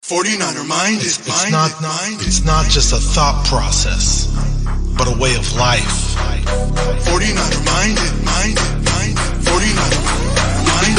49er mind is It's not just a thought process, but a way of life. 49er mind. 49er mind.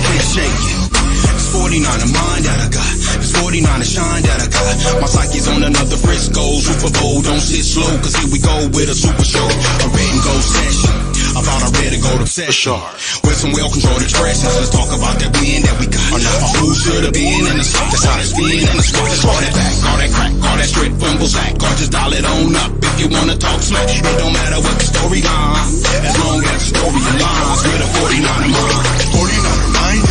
Appreciate it. It's 49er mind that I got. It's 49er shine that I got. My psyche's on another Frisco Super Bowl. Don't sit slow, cause here we go with a super show. A written go session. I thought I read a gold obsession. With some well-controlled expressions. Let's talk about that win that we got. My food should have been in the spot. That's how it's been in the spot. Let's roll that back, all that crack, all that strip, fumble sack. Or just dial it on up if you wanna talk smack. It don't matter what the storyline, as long as the story aligns with a 49er mind. 49er mind.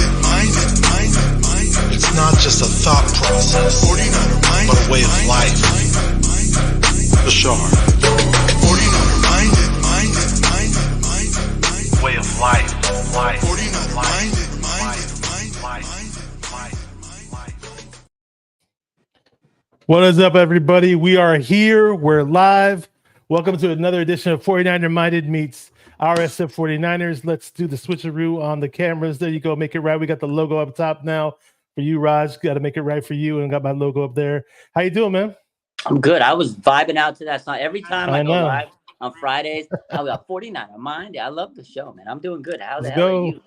It's not just a thought process, 49er mind, but a way of life. For sure. 49er mind. Way of life. 49er mind. What is up, everybody? We are here. We're live. Welcome to another edition of 49er Minded meets RSF 49ers. Let's do the switcheroo on the cameras. There you go. Make it right. We got the logo up top now for you, Raj. Got to make it right for you, and got my logo up there. How you doing, man? I'm good. I was vibing out to that song. Every time I go live on Fridays, I got 49er mind. I love the show, man. I'm doing good. How the hell are you?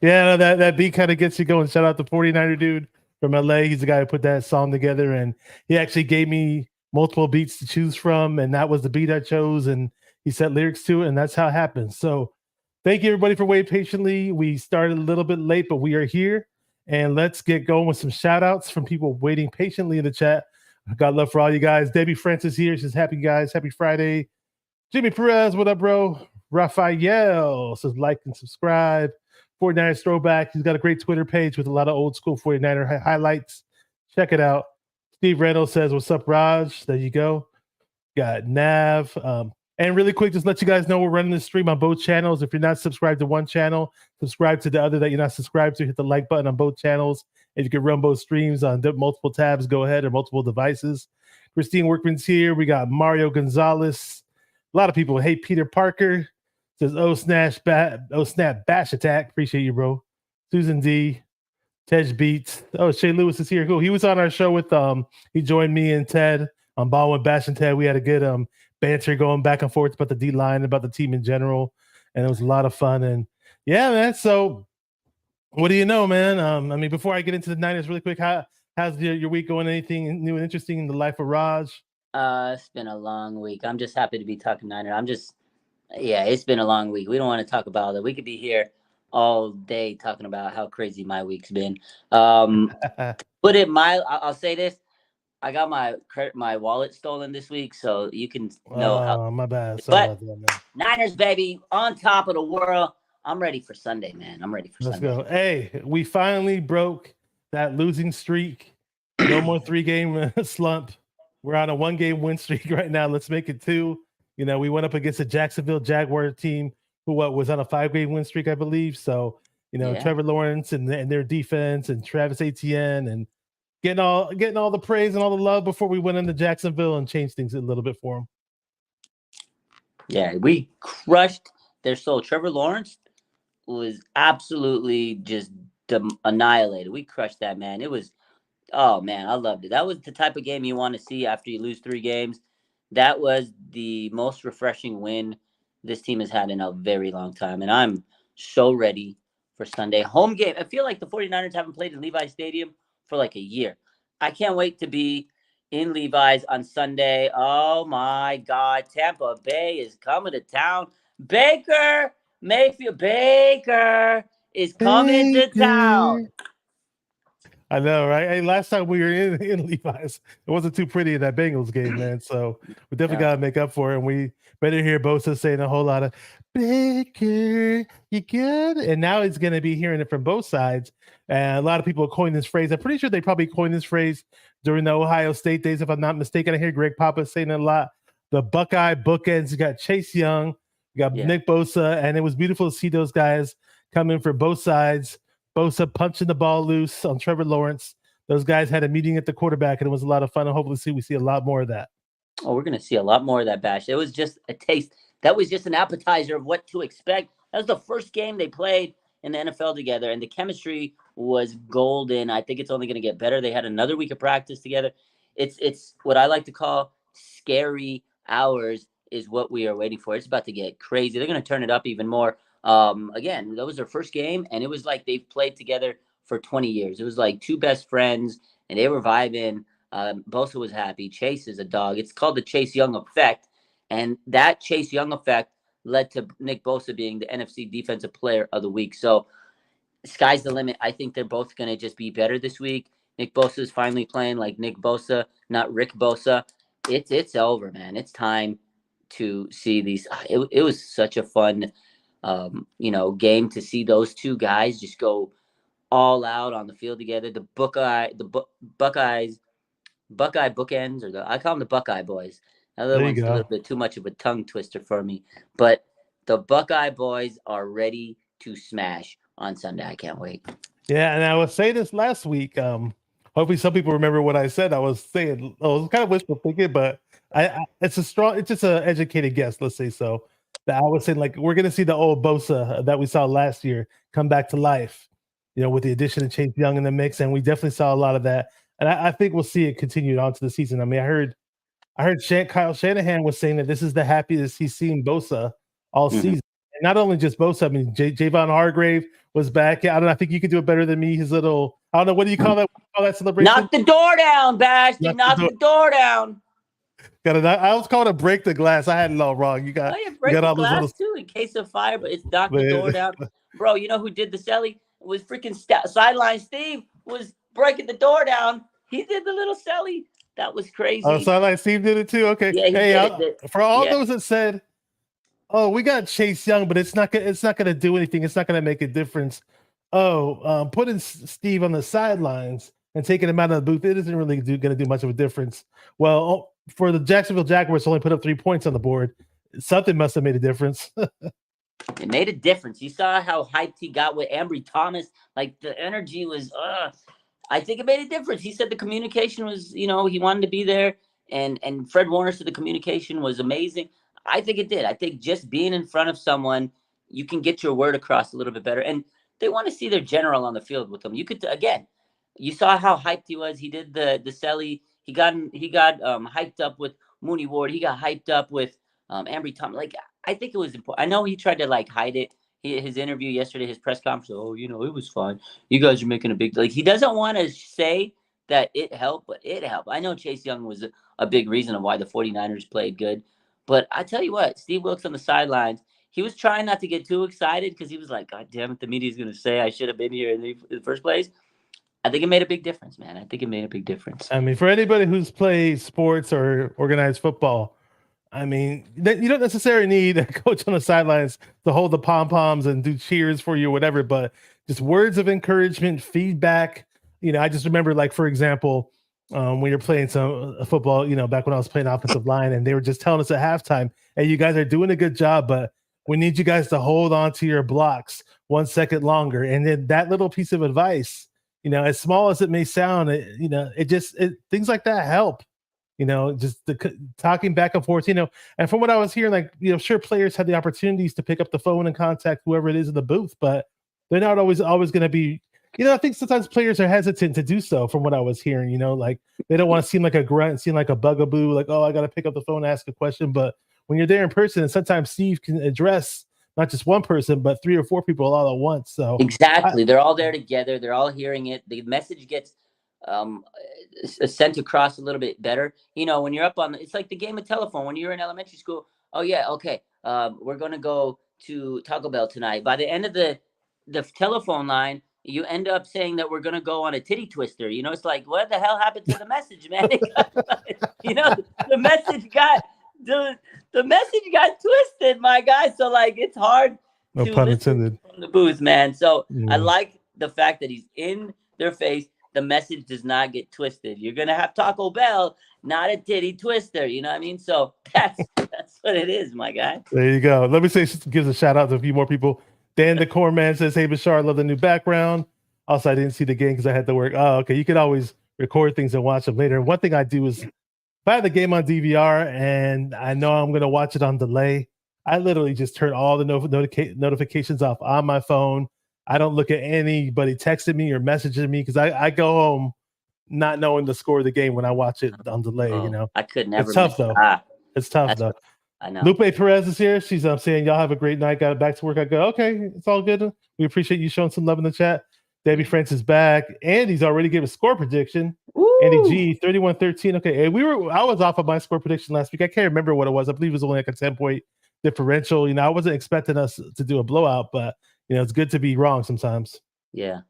Yeah, that beat kind of gets you going. Shout out to 49er dude from LA. He's the guy who put that song together, and he actually gave me multiple beats to choose from, and that was the beat I chose, and he set lyrics to it, and that's how it happens. So thank you, everybody, for waiting patiently. We started a little bit late, but we are here, and let's get going with some shout-outs from people waiting patiently in the chat. God love for all you guys. Debbie Francis here. She says, happy guys. Happy Friday. Jimmy Perez, what up, bro? Raphael says, like and subscribe. 49ers throwback. He's got a great Twitter page with a lot of old school 49er highlights. Check it out. Steve Reynolds says, what's up, Raj? There you go. Got Nav. And really quick, just let you guys know we're running the stream on both channels. If you're not subscribed to one channel, subscribe to the other that you're not subscribed to. Hit the like button on both channels. If you can run both streams on multiple tabs, go ahead, or multiple devices. Christine Workman's here. We got Mario Gonzalez. A lot of people hate Peter Parker. Says, oh snap, bash attack. Appreciate you, bro. Susan D. Tej Beats. Oh, Shay Lewis is here. Cool. He was on our show with he joined me and Ted on Ball with Bash and Ted. We had a good banter going back and forth about the D-line, about the team in general, and it was a lot of fun. And yeah, man. So what do you know, man? I mean, before I get into the Niners really quick, how's your week going? Anything new and interesting in the life of Raj? It's been a long week. I'm just happy to be talking Niners. It's been a long week. We don't want to talk about it. We could be here all day talking about how crazy my week's been. I'll say this. I got my wallet stolen this week, so you can know how. My bad. Sorry about that, man. Niners, baby, on top of the world. I'm ready for Sunday, man. I'm ready for Sunday. Let's go. Hey, we finally broke that losing streak. No more 3-game slump. We're on a 1-game win streak right now. Let's make it 2. You know, we went up against a Jacksonville Jaguars team who was on a 5-game win streak, I believe. So, you know, Trevor Lawrence and their defense and Travis Etienne and getting all the praise and all the love before we went into Jacksonville and changed things a little bit for them. Yeah, we crushed their soul. Trevor Lawrence was absolutely just annihilated. We crushed that, man. It was, oh, man, I loved it. That was the type of game you want to see after you lose 3 games. That was the most refreshing win this team has had in a very long time. And I'm so ready for Sunday. Home game. I feel like the 49ers haven't played in Levi's Stadium for like a year. I can't wait to be in Levi's on Sunday. Oh, my God. Tampa Bay is coming to town. Baker is coming to town. I know, right? Hey, last time we were in Levi's, it wasn't too pretty in that Bengals game, man. So we definitely got to make up for it. And we better hear Bosa saying a whole lot of, Baker, you good? And now he's going to be hearing it from both sides. And a lot of people coined this phrase. I'm pretty sure they probably coined this phrase during the Ohio State days, if I'm not mistaken. I hear Greg Papa saying it a lot. The Buckeye bookends. You got Chase Young, you got Nick Bosa, and it was beautiful to see those guys come in for both sides. Bosa punching the ball loose on Trevor Lawrence. Those guys had a meeting at the quarterback, and it was a lot of fun. And hopefully we see a lot more of that. Oh, we're going to see a lot more of that, Bash. It was just a taste. That was just an appetizer of what to expect. That was the first game they played in the NFL together, and the chemistry was golden. I think it's only going to get better. They had another week of practice together. It's what I like to call scary hours is what we are waiting for. It's about to get crazy. They're going to turn it up even more. Again, that was their first game, and it was like they've played together for 20 years. It was like two best friends, and they were vibing. Bosa was happy. Chase is a dog. It's called the Chase Young effect, and that Chase Young effect led to Nick Bosa being the NFC Defensive Player of the Week. So sky's the limit. I think they're both going to just be better this week. Nick Bosa is finally playing like Nick Bosa, not Rick Bosa. It's over, man. It's time to see these. It was such a fun, game to see those two guys just go all out on the field together. The Buckeye bookends, or I call them the Buckeye boys. Another one's a little bit too much of a tongue twister for me, but the Buckeye boys are ready to smash on Sunday. I can't wait. Yeah, and I was saying this last week. Hopefully, some people remember what I said. I was saying, I was kind of wishful thinking, but it's just an educated guess. Let's say so. That I was saying, like, we're gonna see the old Bosa that we saw last year come back to life. With the addition of Chase Young in the mix, and we definitely saw a lot of that. And I think we'll see it continued on to the season. I mean, I heard Kyle Shanahan was saying that this is the happiest he's seen Bosa all season. And not only just Bosa, I mean, Javon Hargrave was back. Yeah, I think you could do it better than me. His little, I don't know, what do you call that? Celebration? Knock the door down, Bash. Knock the door down. I was called a break the glass. I had it all wrong. You got all those little too in case of fire, but it's knock the door down. Bro, you know who did the celly? It was freaking sideline Steve was breaking the door down. He did the little celly. That was crazy. Oh, sideline Steve did it too. Okay. Yeah, for all those that said, "Oh, we got Chase Young, but it's not going to do anything. It's not going to make a difference." Putting Steve on the sidelines and taking him out of the booth, it isn't really going to do much of a difference. Well, for the Jacksonville Jaguars to only put up 3 points on the board, something must have made a difference. It made a difference. You saw how hyped he got with Ambry Thomas. Like, the energy was, I think it made a difference. He said the communication was, he wanted to be there. And Fred Warner said the communication was amazing. I think it did. I think just being in front of someone, you can get your word across a little bit better. And they want to see their general on the field with them. You saw how hyped he was. He did the celly. He got hyped up with Mooney Ward. He got hyped up with Ambry Thomas. Like, I think it was important. I know he tried to hide it. His interview yesterday, his press conference. Oh, it was fine. You guys are making a big he doesn't want to say that it helped, but it helped. I know Chase Young was a big reason of why the 49ers played good, but I tell you what, Steve Wilkes on the sidelines, he was trying not to get too excited because he was like, God damn it, the media's going to say I should have been here in the first place. I think it made a big difference, man. I think it made a big difference. I mean, for anybody who's played sports or organized football, I mean, you don't necessarily need a coach on the sidelines to hold the pom-poms and do cheers for you or whatever, but just words of encouragement, feedback. I just remember, for example, when you're playing some football, back when I was playing offensive line, and they were just telling us at halftime, hey, you guys are doing a good job, but we need you guys to hold on to your blocks 1 second longer. And then that little piece of advice, as small as it may sound, things like that help. Just the talking back and forth, and from what I was hearing, sure, players had the opportunities to pick up the phone and contact whoever it is in the booth, but they're not always going to be, I think sometimes players are hesitant to do so from what I was hearing, they don't want to seem like a grunt, seem like a bugaboo, like, oh, I got to pick up the phone and ask a question. But when you're there in person, and sometimes Steve can address not just one person, but 3 or 4 people all at once. So exactly. They're all there together. They're all hearing it. The message gets sent across a little bit better. When you're up on, it's like the game of telephone. When you're in elementary school, oh yeah, okay, we're gonna go to Taco Bell tonight. By the end of the telephone line, you end up saying that we're gonna go on a titty twister. It's like, what the hell happened to the message, man? The message got the message got twisted, my guy. So it's hard. No pun intended. From the booth, man. So I like the fact that he's in their face. The message does not get twisted. You're gonna have Taco Bell, not a titty twister. You know what I mean? So that's what it is, my guy. There you go. Let me say, gives a shout out to a few more people. Dan the Core Man says, "Hey, Bashar, love the new background. Also, I didn't see the game because I had to work." Oh, okay. You can always record things and watch them later. One thing I do is, if I have the game on DVR and I know I'm gonna watch it on delay, I literally just turn all the notifications off on my phone. I don't look at anybody texting me or messaging me because I go home not knowing the score of the game when I watch it on delay. Oh, I could never. It's tough though. It's tough though. I know. Lupe Perez is here. She's saying y'all have a great night. Got it back to work. I go, okay, it's all good. We appreciate you showing some love in the chat. Debbie Francis back. Andy's already gave a score prediction. Woo! Andy G, 31-13. Okay, and I was off of my score prediction last week. I can't remember what it was. I believe it was only like a 10-point differential. I wasn't expecting us to do a blowout, but it's good to be wrong sometimes. Yeah.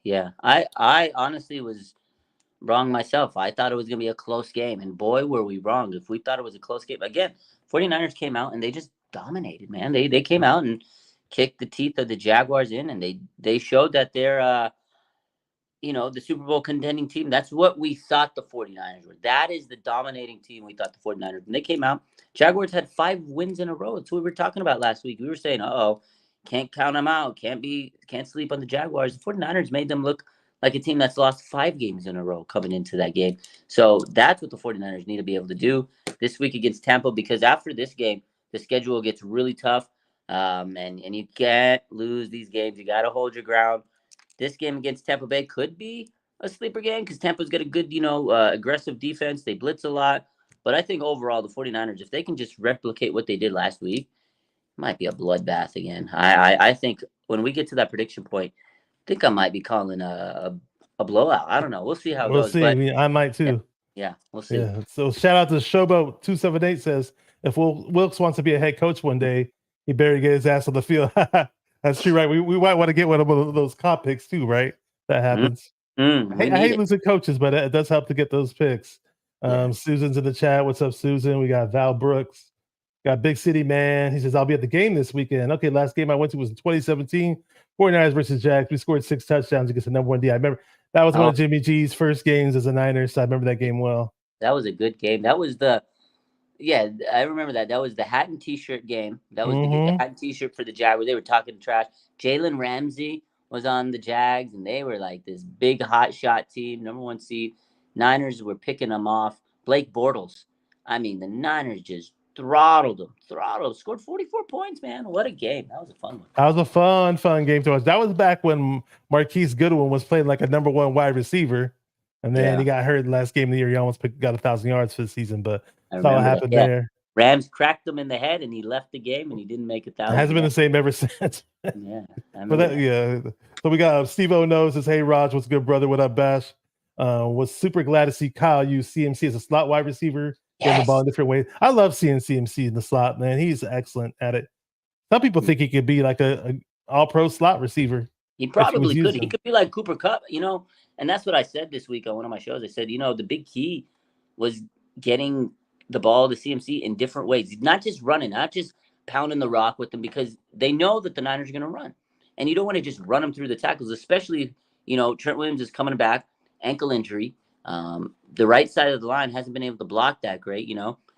I honestly was wrong myself. I thought it was going to be a close game, and boy, were we wrong. If we thought it was a close game, again, 49ers came out and they just dominated, man. They came out and kicked the teeth of the Jaguars in, and they showed that they're the Super Bowl contending team. That's what we thought the 49ers were. That is the dominating team we thought the 49ers. When they came out, Jaguars had 5 wins in a row. That's what we were talking about last week. We were saying, can't count them out. Can't sleep on the Jaguars. The 49ers made them look like a team that's lost 5 games in a row coming into that game. So that's what the 49ers need to be able to do this week against Tampa, because after this game, the schedule gets really tough. And you can't lose these games. You got to hold your ground. This game against Tampa Bay could be a sleeper game because Tampa's got a good, aggressive defense. They blitz a lot. But I think overall, the 49ers, if they can just replicate what they did last week, it might be a bloodbath again. I think when we get to that prediction point, I think I might be calling a blowout. I don't know. We'll see how it goes. See. But, I might too. Yeah, we'll see. Yeah. So shout out to Showboat278 says, if Wilkes wants to be a head coach one day, he better get his ass on the field. That's true, right? We might want to get one of those comp picks too, right? That happens. I hate losing coaches, but it does help to get those picks. Susan's in the chat. What's up, Susan? We got Val Brooks. Got Big City Man. He says, I'll be at the game this weekend. Okay, last game I went to was in 2017. 49ers versus Jags. We scored 6 touchdowns against the number 1 D. I remember that was one of Jimmy G's first games as a Niner, so I remember that game well. That was a good game. That was I remember that. That was the hat and T-shirt game. That was the hat and T-shirt for the Jaguars. They were talking trash. Jalen Ramsey was on the Jags, and they were like this big hot shot team, number 1 seed. Niners were picking them off. Blake Bortles. I mean, the Niners just throttled them. Scored 44 points, man. What a game. That was a fun one. That was a fun game to watch. That was back when Marquise Goodwin was playing like a number 1 wide receiver. And then he got hurt in the last game of the year. He almost got 1,000 yards for the season, but that's all happened there. Rams cracked him in the head, and he left the game, and he didn't make 1,000. It hasn't been the same ever since. So we got Steve O knows says, hey, Raj, what's good, brother? What up, Bash? Was super glad to see Kyle use CMC as a slot wide receiver, getting the ball in different ways. I love seeing CMC in the slot, man. He's excellent at it. Some people think he could be like a all-pro slot receiver. He probably could. He could be like Cooper Kupp, and that's what I said this week on one of my shows. I said, the big key was getting the ball to CMC in different ways. Not just running, not just pounding the rock with them, because they know that the Niners are going to run. And you don't want to just run them through the tackles, especially, Trent Williams is coming back, ankle injury. The right side of the line hasn't been able to block that great,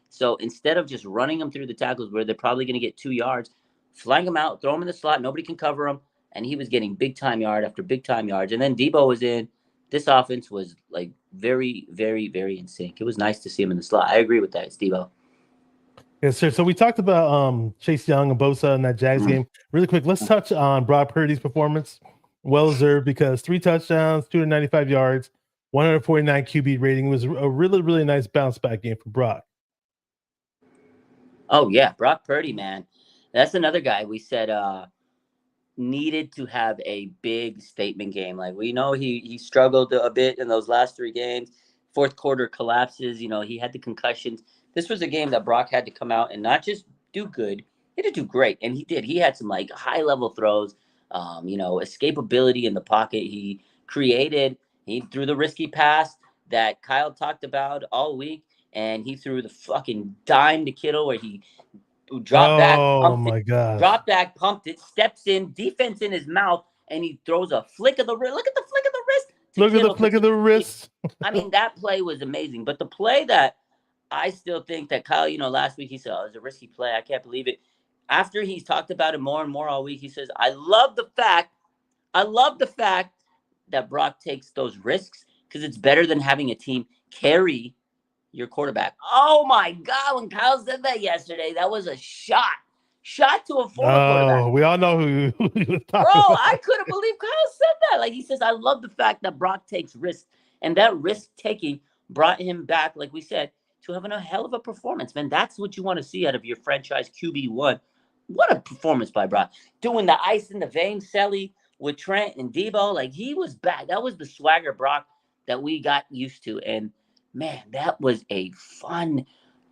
So instead of just running them through the tackles where they're probably going to get 2 yards, flag them out, throw them in the slot, nobody can cover them. And he was getting big-time yard after big-time yards. And then Debo was in. This offense was like very, very, very in sync. It was nice to see him in the slot. I agree with that, Steve-O. Yes, sir. So we talked about Chase Young and Bosa in that Jags game. Really quick, let's touch on Brock Purdy's performance. Well-deserved, because 3 touchdowns, 295 yards, 149 QB rating. It was a really, really nice bounce-back game for Brock. Oh, yeah. Brock Purdy, man. That's another guy we said needed to have a big statement game. Like, we know he struggled a bit in those last 3 games. Fourth quarter collapses. He had the concussions. This was a game that Brock had to come out and not just do good, he had to do great. And he did. He had some like high-level throws, escapability in the pocket. He threw the risky pass that Kyle talked about all week, and he threw the fucking dime to Kittle where he dropped back. Oh my God. Drop back, pumped it, steps in, defense in his mouth, and he throws a flick of the wrist. Look at the flick of the wrist. Look at the flick of the wrist. I mean, that play was amazing. But the play that I still think that Kyle, last week he said, it was a risky play. I can't believe it. After he's talked about it more and more all week, he says, I love the fact that Brock takes those risks, because it's better than having a team carry your quarterback. Oh my God, when Kyle said that yesterday, that was a shot shot to a former quarterback. Oh, we all know who he was Bro, talking about. I couldn't believe Kyle said that. Like, he says, I love the fact that Brock takes risks. And that risk taking brought him back, like we said, to having a hell of a performance. Man, that's what you want to see out of your franchise QB1. What a performance by Brock. Doing the ice in the vein, Selly with Trent and Debo. Like, he was back. That was the swagger Brock that we got used to. And, man, that was a fun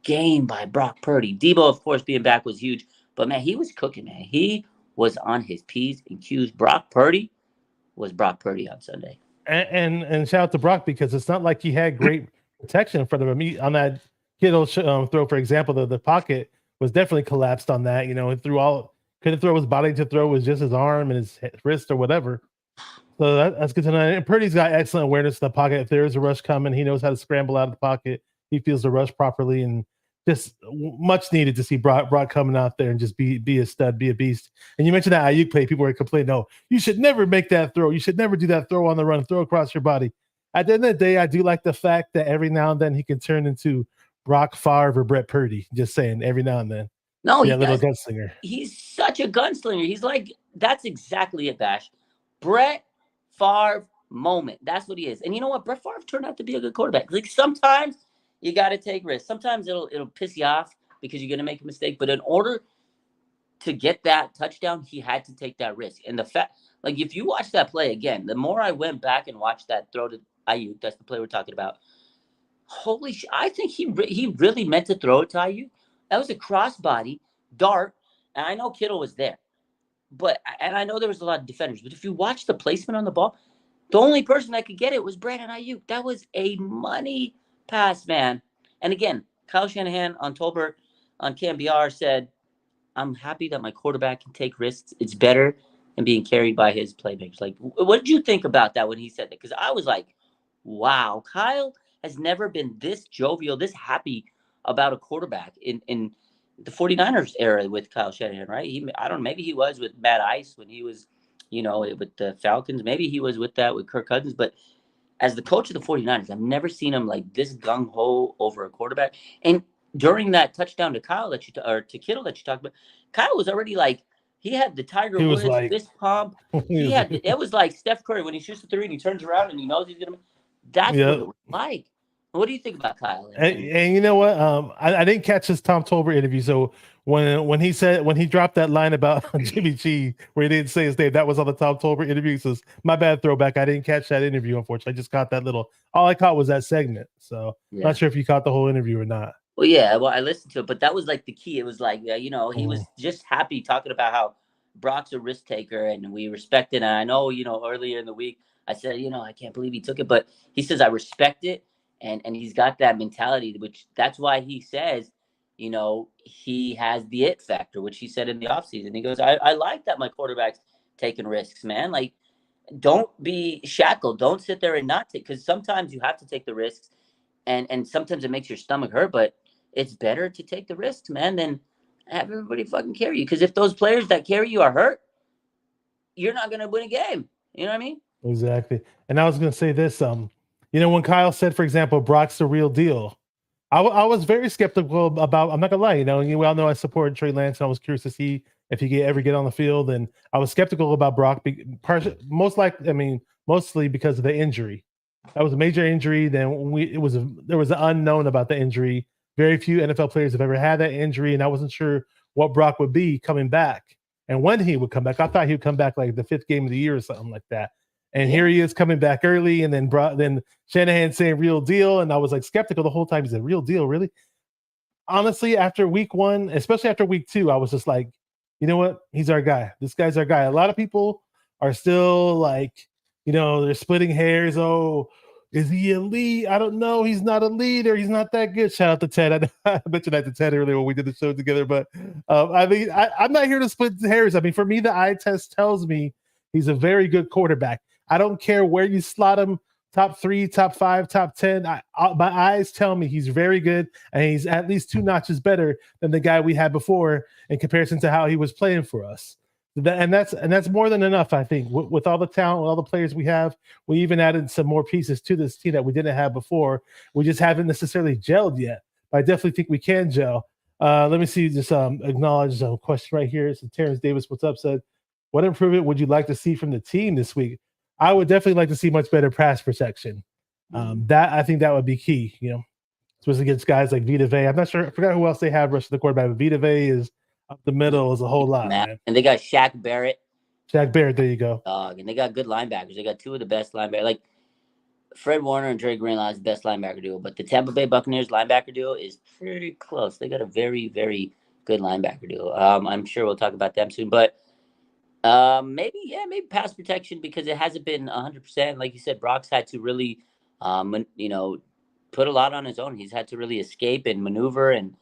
game by Brock Purdy. Debo, of course, being back was huge. But, man, he was cooking, man. He was on his P's and Q's. Brock Purdy was Brock Purdy on Sunday. And shout out to Brock, because it's not like he had great protection in front of him. On that Kittle throw, for example, the pocket was definitely collapsed on that. You know, he couldn't throw his body to throw, was just his arm and his wrist or whatever. So that's good to know. And Purdy's got excellent awareness in the pocket. If there is a rush coming, he knows how to scramble out of the pocket. He feels the rush properly, and just much needed to see Brock coming out there and just be a stud, be a beast. And you mentioned that Ayuk play. People were complaining, no, you should never make that throw. You should never do that throw on the run, throw across your body. At the end of the day, I do like the fact that every now and then he can turn into Brock Favre or Brett Purdy. Just saying, every now and then. No, yeah, little gunslinger. He's such a gunslinger. He's like, that's exactly it, Bash. Brett Favre moment. That's what he is. And you know what? Brett Favre turned out to be a good quarterback. Like, sometimes you got to take risks. Sometimes it'll piss you off because you're going to make a mistake. But in order to get that touchdown, he had to take that risk. And the fact, like, if you watch that play again, the more I went back and watched that throw to Ayuk, that's the play we're talking about. Holy shit. I think he really meant to throw it to Ayuk. That was a crossbody dart. And I know Kittle was there. And I know there was a lot of defenders. But if you watch the placement on the ball, the only person that could get it was Brandon Ayuk. That was a money pass, man. And again, Kyle Shanahan on Tolbert on KMBR said, I'm happy that my quarterback can take risks. It's better than being carried by his playmakers. Like, what did you think about that when he said that? Because I was like, wow, Kyle has never been this jovial, this happy about a quarterback in the 49ers era with Kyle Shanahan, right? I don't know, maybe he was with Matt Ice when he was, with the Falcons. Maybe he was with that with Kirk Cousins. But as the coach of the 49ers, I've never seen him like this gung-ho over a quarterback. And during that touchdown to Kyle to Kittle that you talked about, Kyle was already like, he had the Tiger Woods fist pump. It was like Steph Curry when he shoots the three and he turns around and he knows he's gonna. That's what it was like. What do you think about Kyle? And you know what? I didn't catch his Tom Tolbert interview. So when he dropped that line about Jimmy G, where he didn't say his name, that was on the Tom Tolbert interview. So my bad throwback. I didn't catch that interview, unfortunately. I just caught that all I caught was that segment. So not sure if you caught the whole interview or not. Well, yeah, I listened to it, but that was like the key. It was like, he was just happy talking about how Brock's a risk taker and we respect it. And I know, earlier in the week, I said, I can't believe he took it, but he says, I respect it. And he's got that mentality, which that's why he says, he has the it factor, which he said in the offseason. He goes, I like that my quarterback's taking risks, man. Like, don't be shackled. Don't sit there and not take, because sometimes you have to take the risks and sometimes it makes your stomach hurt, but it's better to take the risks, man, than have everybody fucking carry you. Because if those players that carry you are hurt, you're not going to win a game. You know what I mean? Exactly. And I was going to say this, when Kyle said, for example, Brock's the real deal, I was very skeptical about, I'm not going to lie, you all know I supported Trey Lance, and I was curious to see if he could ever get on the field. And I was skeptical about Brock, mostly because of the injury. That was a major injury. Then there was an unknown about the injury. Very few NFL players have ever had that injury, and I wasn't sure what Brock would be coming back and when he would come back. I thought he would come back like the 5th game of the year or something like that. And here he is coming back early, and then Shanahan saying real deal, and I was like skeptical the whole time. He said, real deal, really? Honestly, after week 1, especially after week 2, I was just like, you know what? He's our guy. This guy's our guy. A lot of people are still like, they're splitting hairs. Oh, is he elite? I don't know. He's not elite, or he's not that good. Shout out to Ted. I mentioned that to Ted earlier when we did the show together. But I'm not here to split hairs. For me, the eye test tells me he's a very good quarterback. I don't care where you slot him, top 3, top 5, top 10. My eyes tell me he's very good, and he's at least 2 notches better than the guy we had before in comparison to how he was playing for us. And that's more than enough, I think. With all the talent, with all the players we have, we even added some more pieces to this team that we didn't have before. We just haven't necessarily gelled yet. But I definitely think we can gel. Let me see. Just acknowledge a question right here. So Terrence Davis, what's up? Said, what improvement would you like to see from the team this week? I would definitely like to see much better pass protection. That I think that would be key. Especially against guys like Vita Vea. I'm not sure. I forgot who else they have rushing the quarterback, but Vita Vea is up the middle is a whole lot, man. And they got Shaq Barrett. Jack Barrett, there you go. And they got good linebackers. They got two of the best linebackers. Like Fred Warner and Dre Greenlaw is the best linebacker duo, but the Tampa Bay Buccaneers linebacker duo is pretty close. They got a very, very good linebacker duo. I'm sure we'll talk about them soon, but maybe pass protection because it hasn't been 100%. Like you said, Brock's had to really, put a lot on his own. He's had to really escape and maneuver and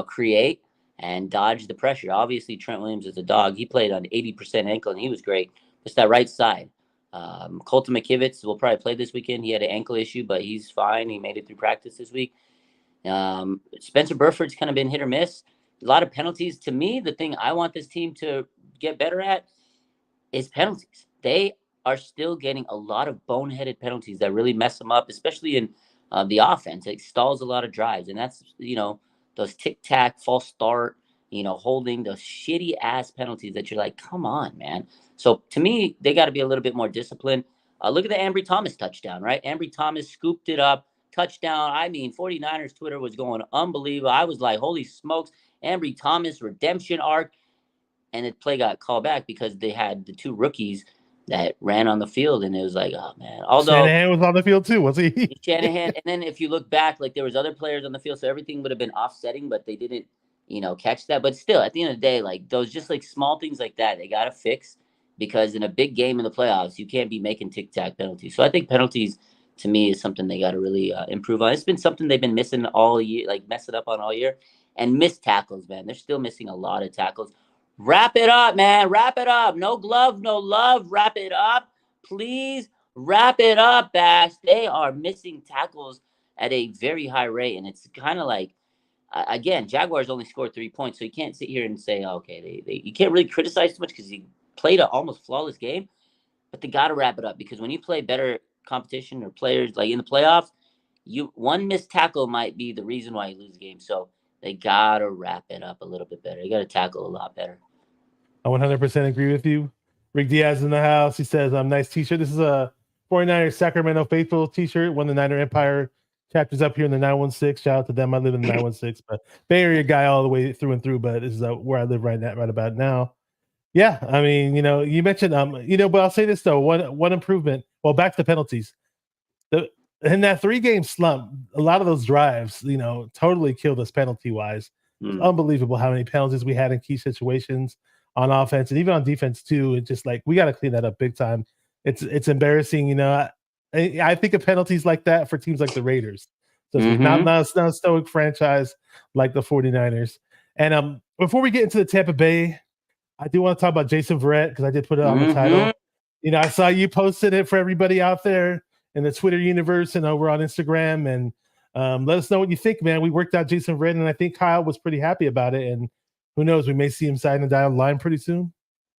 create and dodge the pressure. Obviously, Trent Williams is a dog. He played on 80% ankle and he was great. Just that right side. Colton McKivitz will probably play this weekend. He had an ankle issue, but he's fine. He made it through practice this week. Spencer Burford's kind of been hit or miss. A lot of penalties. To me, the thing I want this team to get better at is penalties. They are still getting a lot of boneheaded penalties that really mess them up, especially in the offense. It stalls a lot of drives, and that's those tic-tac, false start, holding those shitty ass penalties that you're like, come on, man. So to me, they got to be a little bit more disciplined. Look at the Ambry Thomas touchdown, right? Ambry Thomas scooped it up, touchdown. I mean, 49ers Twitter was going unbelievable. I was like, holy smokes, Ambry Thomas redemption arc. And the play got called back because they had the two rookies that ran on the field, and it was like, oh man. Although Shanahan was on the field too, was he? Shanahan, and then if you look back, like there was other players on the field, so everything would have been offsetting, but they didn't, catch that. But still, at the end of the day, like those just like small things like that, they gotta fix because in a big game in the playoffs, you can't be making tic-tac penalties. So I think penalties to me is something they got to really improve on. It's been something they've been missing all year, like messing up on all year, and missed tackles, man. They're still missing a lot of tackles. Wrap it up, man. Wrap it up. No glove, no love. Wrap it up. Please wrap it up, Bash. They are missing tackles at a very high rate. And it's kind of like, again, Jaguars only scored 3 points. So you can't sit here and say, okay, you can't really criticize too much because he played an almost flawless game. But they got to wrap it up because when you play better competition or players like in the playoffs, one missed tackle might be the reason why you lose the game. So they got to wrap it up a little bit better. They got to tackle a lot better. I 100% agree with you. Rick Diaz in the house. He says, nice t-shirt. This is a 49ers Sacramento Faithful t-shirt. One of the Niner Empire chapters up here in the 916. Shout out to them. I live in the 916, but Bay Area guy all the way through and through, but this is where I live right about now. Yeah, I mean, you mentioned, but I'll say this, though. One improvement. Well, back to the penalties. In that 3-game slump, a lot of those drives, totally killed us penalty-wise. It's unbelievable how many penalties we had in key situations on offense and even on defense too. It's just like we got to clean that up big time. It's embarrassing, I think of penalties like that for teams like the Raiders. So it's not a stoic franchise like the 49ers. And before we get into the Tampa Bay, I do want to talk about Jason Verrett because I did put it on the title. I saw you posted it for everybody out there in the Twitter universe and over on Instagram. And let us know what you think, man. We worked out Jason Verrett, and I think Kyle was pretty happy about it. And who knows, we may see him sign and down the line pretty soon.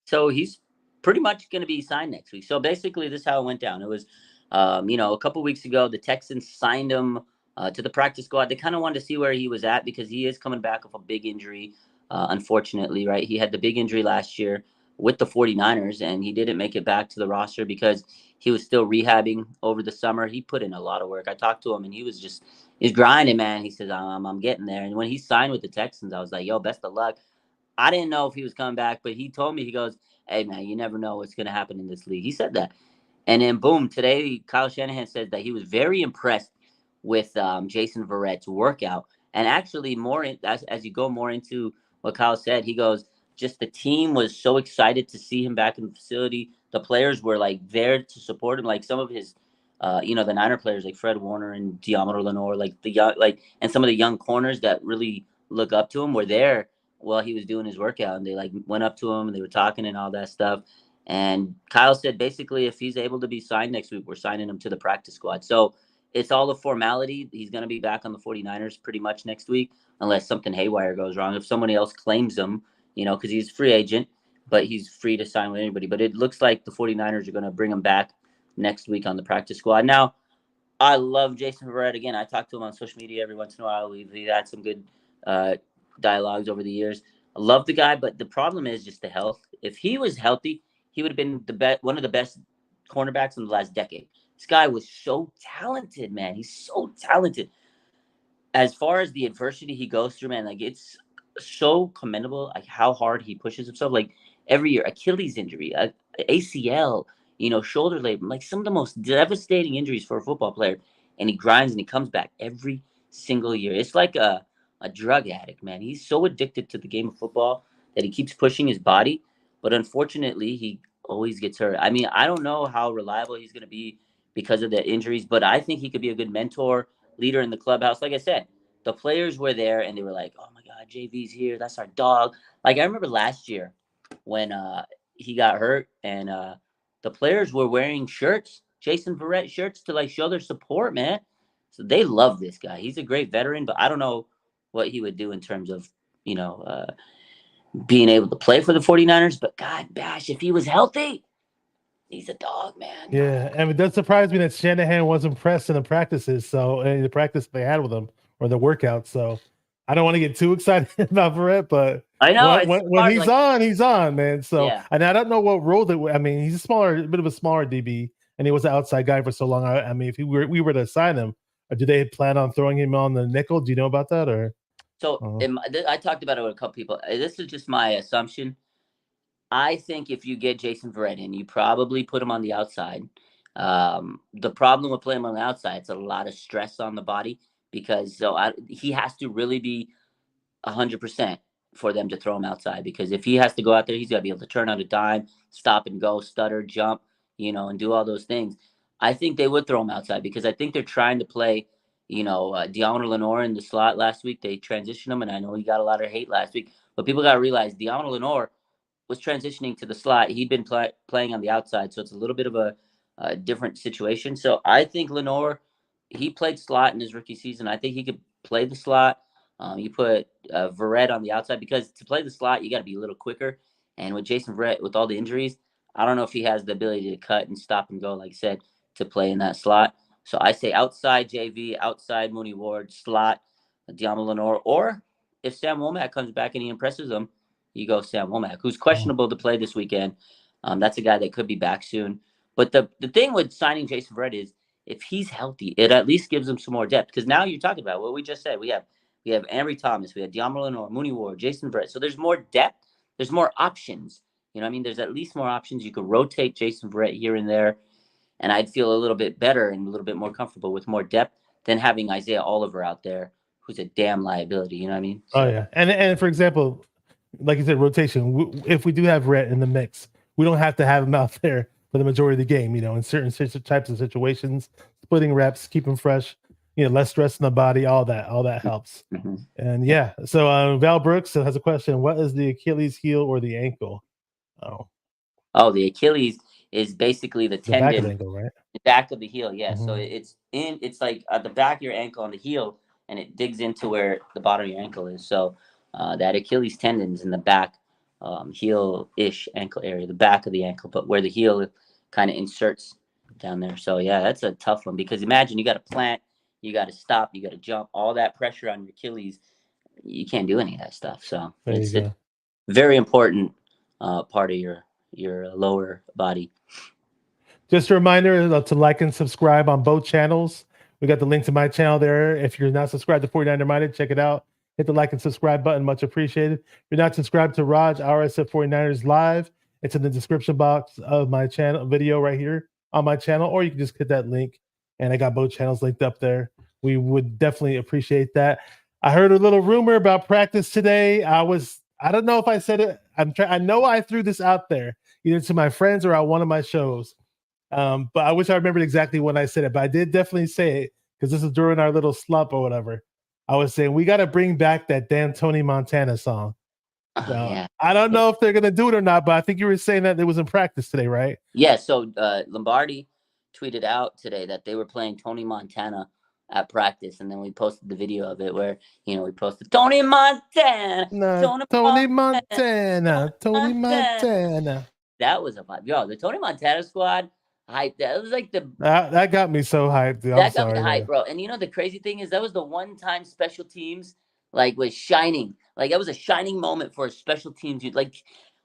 So he's pretty much going to be signed next week. So basically, this is how it went down. It was, a couple weeks ago, the Texans signed him to the practice squad. They kind of wanted to see where he was at because he is coming back off a big injury, unfortunately, right? He had the big injury last year with the 49ers, and he didn't make it back to the roster because he was still rehabbing over the summer. He put in a lot of work. I talked to him, and he's grinding, man. He says, I'm getting there. And when he signed with the Texans, I was like, yo, best of luck. I didn't know if he was coming back, but he told me, he goes, hey, man, you never know what's going to happen in this league. He said that. And then, boom, today, Kyle Shanahan said that he was very impressed with Jason Verrett's workout. And actually, as you go more into what Kyle said, he goes, just the team was so excited to see him back in the facility. The players were, like, there to support him. Like, some of his, the Niner players, like Fred Warner and Diamaro Lenore, and some of the young corners that really look up to him were there while he was doing his workout, and they went up to him and they were talking and all that stuff. And Kyle said basically if he's able to be signed next week, we're signing him to the practice squad. So it's all a formality. He's going to be back on the 49ers pretty much next week unless something haywire goes wrong. If somebody else claims him, because he's a free agent, but he's free to sign with anybody. But it looks like the 49ers are going to bring him back next week on the practice squad. Now, I love Jason Verrett. Again, I talk to him on social media every once in a while. We've had some good dialogues over the years. I love the guy, but the problem is just the health. If he was healthy, he would have been one of the best cornerbacks in the last decade. This guy was so talented, man. He's so talented. As far as the adversity he goes through, man, like it's so commendable, like how hard he pushes himself. Like every year, Achilles injury, ACL, shoulder labor, like some of the most devastating injuries for a football player, and he grinds and he comes back every single year. It's like a drug addict, man. He's so addicted to the game of football that he keeps pushing his body, but unfortunately, he always gets hurt. I mean, I don't know how reliable he's going to be because of the injuries, but I think he could be a good mentor, leader in the clubhouse. Like I said, the players were there and they were like, "Oh my God, JV's here. That's our dog." Like I remember last year when he got hurt and the players were wearing shirts, Jason Verrett shirts, to like show their support, man. So they love this guy. He's a great veteran, but I don't know what he would do in terms of, being able to play for the 49ers. But God, Bash, if he was healthy, he's a dog, man. Yeah, I mean, it does surprise me that Shanahan wasn't pressed in the practices, the practice they had with him or the workout. So I don't want to get too excited about Verrett, but I know when he's on, man. So yeah. And I don't know what role that. I mean, he's a bit of a smaller DB, and he was an outside guy for so long. I mean, if we were to sign him, do they plan on throwing him on the nickel? Do you know about that or? So I talked about it with a couple people. This is just my assumption. I think if you get Jason Verrett in, you probably put him on the outside. The problem with playing him on the outside, it's a lot of stress on the body because he has to really be 100% for them to throw him outside. Because if he has to go out there, he's got to be able to turn on a dime, stop and go, stutter, jump, and do all those things. I think they would throw him outside because I think they're trying to play, Deommodore Lenoir in the slot last week. They transitioned him, and I know he got a lot of hate last week. But people got to realize Deommodore Lenoir was transitioning to the slot. He'd been playing on the outside, so it's a little bit of a different situation. So I think Lenoir, he played slot in his rookie season. I think he could play the slot. You put Verrett on the outside because to play the slot, you got to be a little quicker. And with Jason Verrett, with all the injuries, I don't know if he has the ability to cut and stop and go, like I said, to play in that slot. So I say outside JV, outside Mooney Ward, slot Deommodore Lenoir, or if Sam Womack comes back and he impresses them, you go Sam Womack, who's questionable to play this weekend. That's a guy that could be back soon. But the thing with signing Jason Verrett is if he's healthy, it at least gives him some more depth. Because now you're talking about what we just said. We have Ambry Thomas, we have Deommodore Lenoir, Mooney Ward, Jason Verrett. So there's more depth. There's more options. You know what I mean? There's at least more options. You could rotate Jason Verrett here and there. And I'd feel a little bit better and a little bit more comfortable with more depth than having Isaiah Oliver out there, who's a damn liability. You know what I mean? So, oh, yeah. And for example, like you said, rotation. If we do have Rhett in the mix, we don't have to have him out there for the majority of the game. In certain types of situations, splitting reps, keep him fresh. Less stress in the body. All that helps. Mm-hmm. And yeah. So Val Brooks has a question: what is the Achilles heel or the ankle? The Achilles is basically the tendon, back of the ankle, right? The back of the heel. Yeah. Mm-hmm. So it's like at the back of your ankle on the heel, and it digs into where the bottom of your ankle is. So that Achilles tendon's in the back, heel-ish ankle area, the back of the ankle, but where the heel kind of inserts down there. So yeah, that's a tough one because imagine you got to plant, you got to stop, you got to jump, all that pressure on your Achilles, you can't do any of that stuff. So it's a very important part of your lower body. Just a reminder to like and subscribe on both channels. We got the link to my channel there. If you're not subscribed to 49er Minded, check it out. Hit the like and subscribe button. Much appreciated. If you're not subscribed to Raj RSF 49ers Live, it's in the description box of my channel video right here on my channel, or you can just hit that link. And I got both channels linked up there. We would definitely appreciate that. I heard a little rumor about practice today. I don't know if I said it. I know I threw this out there either to my friends or on one of my shows. But I wish I remembered exactly when I said it. But I did definitely say it because this is during our little slump or whatever. I was saying we got to bring back that damn Tony Montana song. So, yeah. I don't know if they're going to do it or not, but I think you were saying that it was in practice today, right? Yeah. So Lombardi tweeted out today that they were playing Tony Montana at practice, and then we posted the video of it where we posted Tony Montana, Tony Montana. That was a vibe. Yo, the Tony Montana squad hype. That was like that got me so hyped. Dude. That got me hyped, bro. And the crazy thing is that was the one time special teams like was shining. Like that was a shining moment for a special teams unit. Like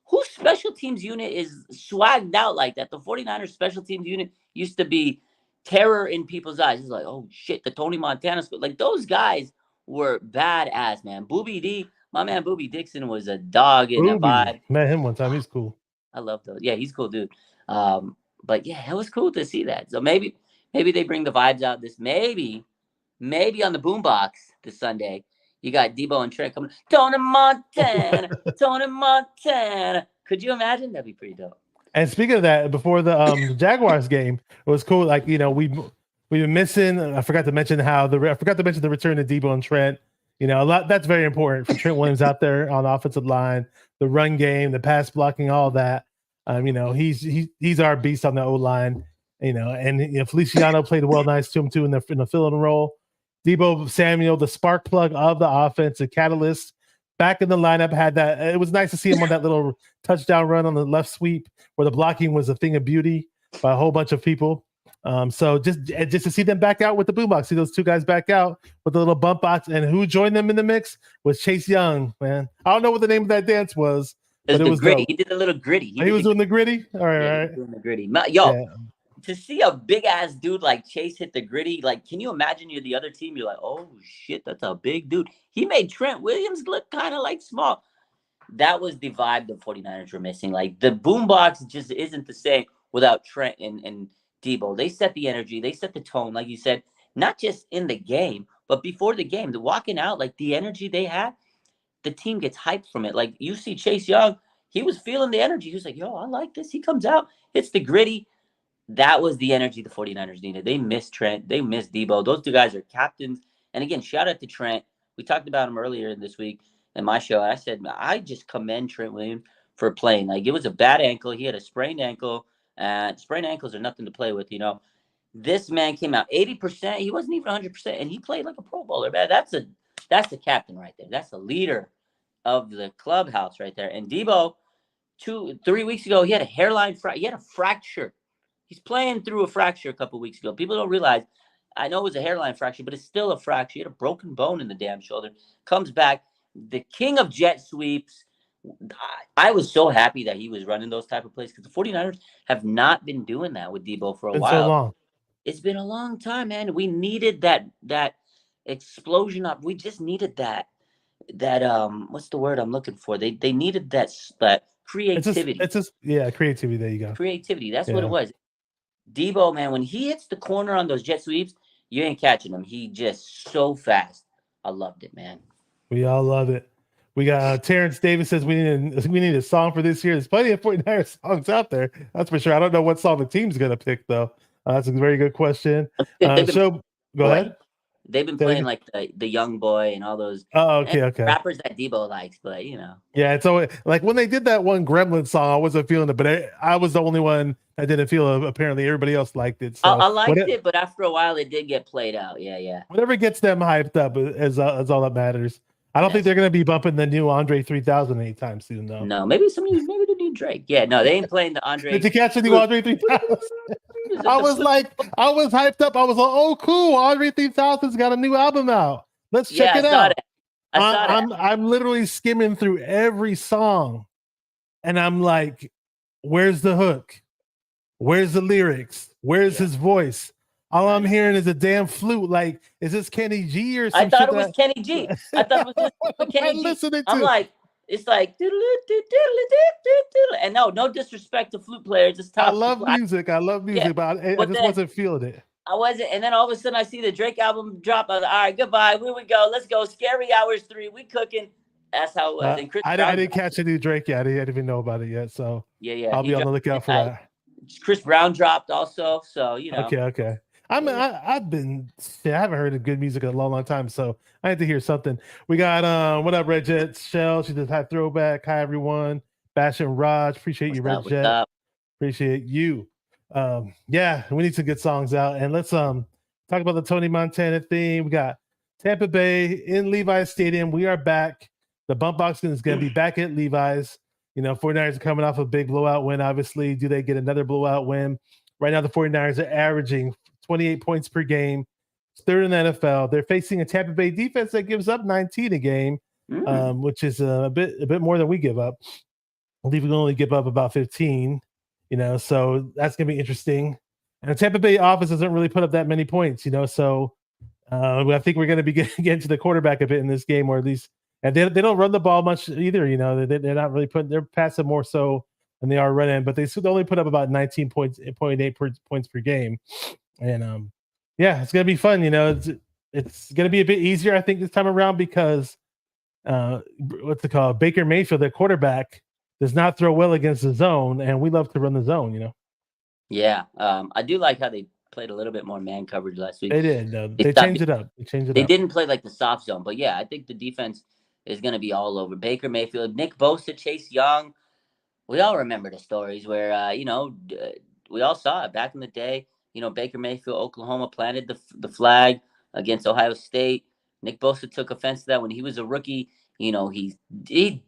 whose special teams unit is swagged out like that? The 49ers special teams unit used to be terror in people's eyes. It's like, oh shit, the Tony Montana school. Like those guys were badass, man. Booby D, my man Booby Dixon was a dog in a Ruby. vibe. Met him one time. He's cool. I love those. Yeah, he's a cool dude. But yeah, it was cool to see that. So maybe they bring the vibes out this maybe on the boombox this Sunday. You got Debo and Trent coming. Tony Montana, Tony Montana. Could you imagine? That'd be pretty dope. And speaking of that, before the Jaguars game, it was cool. Like we've been missing. I forgot to mention the return of Debo and Trent. A lot that's very important for Trent Williams out there on the offensive line, the run game, the pass blocking, all that. He's our beast on the O line. And Feliciano played well, nice to him too in the fill and roll. Debo Samuel, the spark plug of the offense, a catalyst, back in the lineup. Had that. It was nice to see him on that little touchdown run on the left sweep where the blocking was a thing of beauty by a whole bunch of people. So just to see them back out with the boombox, see those two guys back out with the little bump box, and who joined them in the mix was Chase Young. Man, I don't know what the name of that dance was, but it was gritty. dope. He did a little gritty. He was doing the gritty. All right, all right. Doing the gritty. To see a big ass dude like Chase hit the gritty, like, can you imagine you're the other team? You're like, oh shit, that's a big dude. He made Trent Williams look kind of like small. That was the vibe the 49ers were missing. Like the boombox just isn't the same without Trent and Debo. They set the energy, they set the tone, like you said, not just in the game, but before the game. The walking out, like the energy they had, the team gets hyped from it. Like you see Chase Young, he was feeling the energy. He was like, yo, I like this. He comes out, hits the gritty. That was the energy the 49ers needed. They missed Trent. They missed Debo. Those two guys are captains. And again, shout out to Trent. We talked about him earlier this week in my show. I said, I just commend Trent Williams for playing. Like, it was a bad ankle. He had a sprained ankle. And sprained ankles are nothing to play with, This man came out 80%. He wasn't even 100%. And he played like a Pro Bowler, man. That's the captain right there. That's the leader of the clubhouse right there. And Debo, 3 weeks ago, he had a hairline he had a fracture. He's playing through a fracture a couple weeks ago. People don't realize, I know it was a hairline fracture, but it's still a fracture. He had a broken bone in the damn shoulder. Comes back, the king of jet sweeps. I was so happy that he was running those type of plays because the 49ers have not been doing that with Debo for a while. So long. It's been a long time, man. We needed that explosion up. We just needed that what's the word I'm looking for? They needed that creativity. It's just creativity. There you go. Creativity. That's what it was. Debo, man, when he hits the corner on those jet sweeps, you ain't catching him. He just so fast. I loved it, man. We all love it. We got Terrence Davis says we need a song for this year. There's plenty of 49ers songs out there. That's for sure. I don't know what song the team's going to pick, though. That's a very good question. Go ahead. They've been playing like the Young Boy and all those okay. rappers that Debo likes, but Yeah, it's always like when they did that one Gremlin song, I wasn't feeling it, but I was the only one that didn't feel it. Apparently everybody else liked it. So I liked it, but after a while it did get played out. Yeah. Whatever gets them hyped up is all that matters. I don't think they're going to be bumping the new Andre 3000 anytime soon, though. No, maybe the new Drake. Yeah, no, they ain't playing the Andre. Did you catch the new Andre 3000? I was hyped up. I was like, oh, cool. Andre 3000's got a new album out. Let's check it out. I saw that. I'm literally skimming through every song, and I'm like, where's the hook? Where's the lyrics? Where's his voice? All I'm hearing is a damn flute. Like, is this Kenny G or something? I thought it was Kenny G. I thought it was Kenny G. I'm like, it's like, and no disrespect to flute players. It's tough. I love music, but I just wasn't feeling it. I wasn't, and then all of a sudden I see the Drake album drop. I was like, all right, goodbye. Here we go. Let's go. Scary Hours 3. We cooking. That's how it was. And I didn't catch the new Drake yet. I didn't even know about it yet. So yeah, I'll be on the lookout for that. Chris Brown dropped also, so Okay. I haven't heard good music in a long time, so I had to hear something. We got what up, Red Jet Shell? She just had throwback. Hi everyone, Bash and Raj. Appreciate you, Red Jet. Appreciate you. We need some good songs out, and let's talk about the Tony Montana theme. We got Tampa Bay in Levi's Stadium. We are back. The bump box is going to be back at Levi's. 49ers are coming off a big blowout win. Obviously, do they get another blowout win? Right now, the 49ers are averaging 28 points per game, third in the NFL. They're facing a Tampa Bay defense that gives up 19 a game, which is a bit more than we give up. I believe we only give up about 15, so that's going to be interesting. And the Tampa Bay offense doesn't really put up that many points, so I think we're going to be getting to the quarterback a bit in this game, or at least, and they don't run the ball much either. They're not really they're passing more so than they are running, but they only put up about 19 points, 0.8 points per game. And it's going to be fun. It's going to be a bit easier, I think, this time around because what's it called? Baker Mayfield, their quarterback, does not throw well against the zone, and we love to run the zone. Yeah, I do like how they played a little bit more man coverage last week. They did. They changed it up. They didn't play like the soft zone, but yeah, I think the defense is going to be all over. Baker Mayfield, Nick Bosa, Chase Young. We all remember the stories where we all saw it back in the day. Baker Mayfield, Oklahoma planted the flag against Ohio State. Nick Bosa took offense to that when he was a rookie. He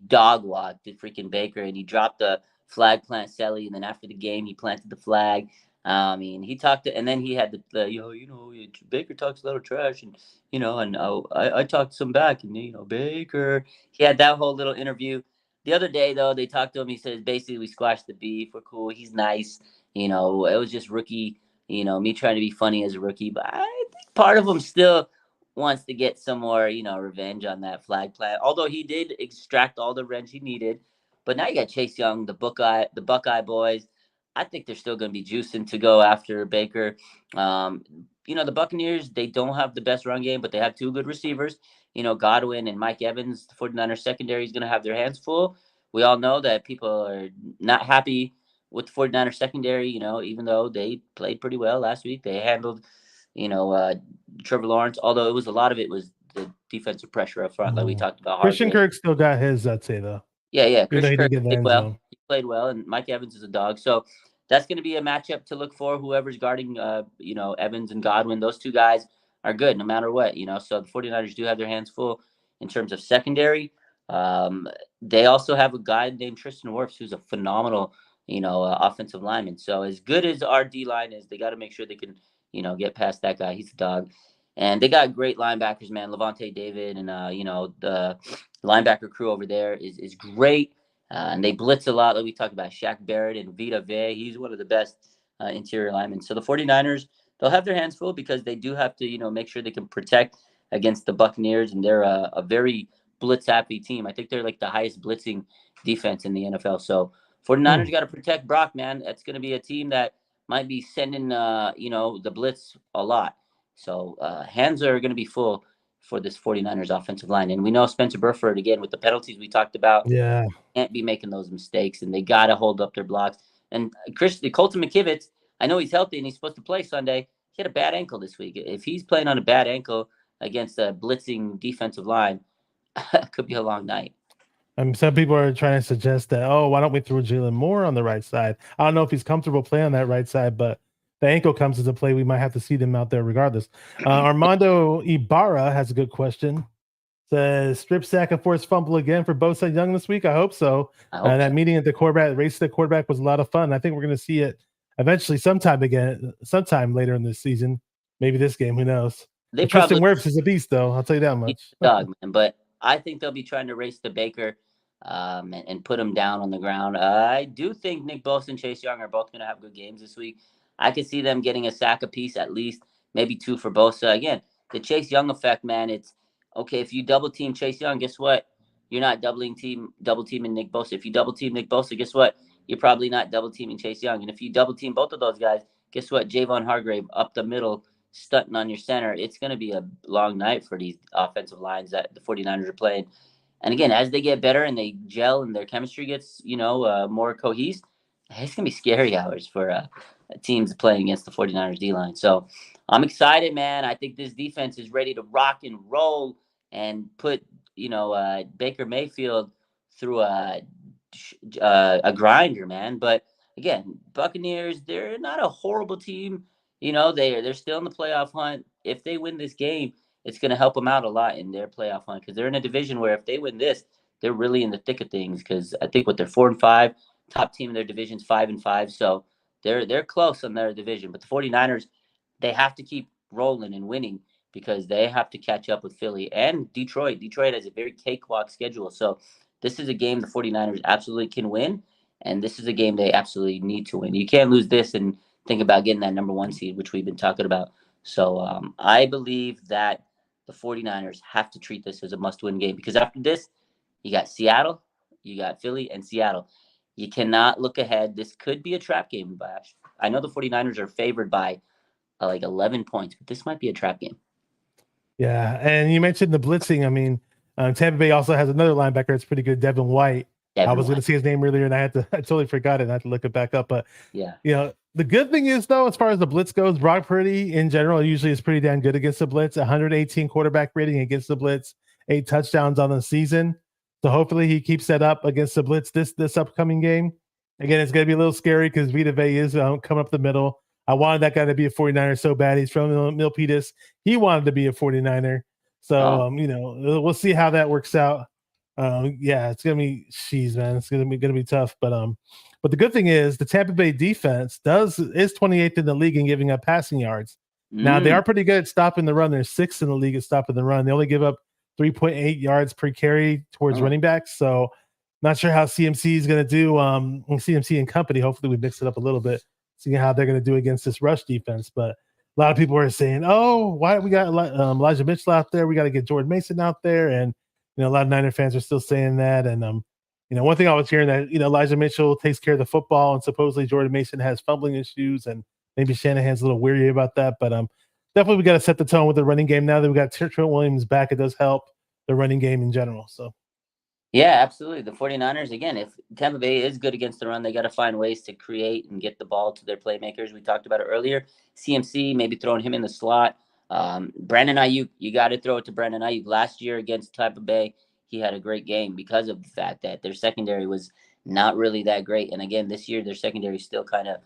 dog walked the freaking Baker, and he dropped the flag plant Selly, and then after the game he planted the flag. He talked to, and then he had the Baker talks a lot of trash, and I talked some back, and Baker. He had that whole little interview. The other day though, they talked to him. He says basically we squashed the beef. We're cool. He's nice. It was just rookie. Me trying to be funny as a rookie, but I think part of him still wants to get some more, revenge on that flag plant. Although he did extract all the revenge he needed. But now you got Chase Young, the Buckeye boys. I think they're still going to be juicing to go after Baker. The Buccaneers, they don't have the best run game, but they have two good receivers. Godwin and Mike Evans. The 49ers secondary is going to have their hands full. We all know that people are not happy with the 49ers secondary, even though they played pretty well last week. They handled, Trevor Lawrence, although a lot of it was the defensive pressure up front, like we talked about. Christian Kirk still got his, I'd say, though. Yeah. Christian Kirk played well. He played well, and Mike Evans is a dog. So that's going to be a matchup to look for. Whoever's guarding, Evans and Godwin, those two guys are good no matter what, So the 49ers do have their hands full in terms of secondary. They also have a guy named Tristan Wirfs who's a phenomenal, offensive lineman. So as good as our D-line is, they got to make sure they can, get past that guy. He's a dog. And they got great linebackers, man. Levante David and, the linebacker crew over there is great. And they blitz a lot. Like we talked about Shaq Barrett and Vita Vea. He's one of the best interior linemen. So the 49ers, they'll have their hands full because they do have to, make sure they can protect against the Buccaneers. And they're a very blitz-happy team. I think they're like the highest blitzing defense in the NFL. So 49ers got to protect Brock, man. That's going to be a team that might be sending, the blitz a lot. So hands are going to be full for this 49ers offensive line. And we know Spencer Burford, again, with the penalties we talked about, can't be making those mistakes, and they got to hold up their blocks. And Colton McKivitz, I know he's healthy and he's supposed to play Sunday. He had a bad ankle this week. If he's playing on a bad ankle against a blitzing defensive line, it could be a long night. Some people are trying to suggest that, why don't we throw Jalen Moore on the right side? I don't know if he's comfortable playing on that right side, but the ankle comes into play. We might have to see them out there regardless. Armando Ibarra has a good question. Says, strip sack and forced fumble again for Bosa Young this week? I hope so. That meeting at the quarterback, race to the quarterback was a lot of fun. I think we're going to see it eventually sometime later in this season. Maybe this game, who knows? Tristan Wirfs is a beast, though. I'll tell you that much. Dog, man. But I think they'll be trying to race to Baker and put him down on the ground. I do think Nick Bosa and Chase Young are both going to have good games this week. I could see them getting a sack apiece, at least, maybe two for Bosa. Again, the Chase Young effect, man, it's okay. If you double team Chase Young, guess what? You're not double teaming Nick Bosa. If you double team Nick Bosa, guess what? You're probably not double teaming Chase Young. And if you double team both of those guys, guess what? Javon Hargrave up the middle, stunting on your center. It's going to be a long night for these offensive lines that the 49ers are playing. And again, as they get better and they gel and their chemistry gets, more cohesive, it's going to be scary hours for teams playing against the 49ers D-line. So I'm excited, man. I think this defense is ready to rock and roll and put, Baker Mayfield through a grinder, man. But again, Buccaneers, they're not a horrible team. They're still in the playoff hunt. If they win this game, it's going to help them out a lot in their playoff hunt because they're in a division where if they win this, they're really in the thick of things because I think they're 4-5, top team in their division's 5-5. So they're close on their division. But the 49ers, they have to keep rolling and winning because they have to catch up with Philly and Detroit. Detroit has a very cakewalk schedule. So this is a game the 49ers absolutely can win, and this is a game they absolutely need to win. You can't lose this and think about getting that number 1 seed, which we've been talking about. So I believe that the 49ers have to treat this as a must-win game, because after this, you got Seattle, you got Philly, and Seattle. You cannot look ahead. This could be a trap game, Bash. I know the 49ers are favored by like 11 points, but this might be a trap game. Yeah, and you mentioned the blitzing. I mean, Tampa Bay also has another linebacker that's pretty good, Devin White. I was going to say his name earlier, and I totally forgot it. And I had to look it back up. But yeah, the good thing is, though, as far as the blitz goes, Brock Purdy in general usually is pretty damn good against the blitz. 118 quarterback rating against the blitz, 8 touchdowns on the season. So hopefully he keeps that up against the blitz this upcoming game. Again, it's going to be a little scary because Vita Vea is coming up the middle. I wanted that guy to be a 49er so bad. He's from Milpitas. He wanted to be a 49er. So, we'll see how that works out. Yeah, it's gonna be man. It's gonna be tough. But the good thing is the Tampa Bay defense is 28th in the league in giving up passing yards. Now they are pretty good at stopping the run. They're 6th in the league at stopping the run. They only give up 3.8 yards per carry towards running backs. So not sure how CMC is gonna do. CMC and company. Hopefully we mix it up a little bit, seeing how they're gonna do against this rush defense. But a lot of people are saying, "Oh, why we got Elijah Mitchell out there? We got to get Jordan Mason out there." And a lot of Niner fans are still saying that. And one thing I was hearing that Elijah Mitchell takes care of the football, and supposedly Jordan Mason has fumbling issues, and maybe Shanahan's a little weary about that. But definitely we got to set the tone with the running game now that we got Trent Williams back. It does help the running game in general. So. Yeah, absolutely. The 49ers, again, if Tampa Bay is good against the run, they got to find ways to create and get the ball to their playmakers. We talked about it earlier. CMC, maybe throwing him in the slot. Brandon Ayuk, you got to throw it to Brandon Ayuk. Last year against Tampa Bay, he had a great game because of the fact that their secondary was not really that great. And again, this year, their secondary is still kind of,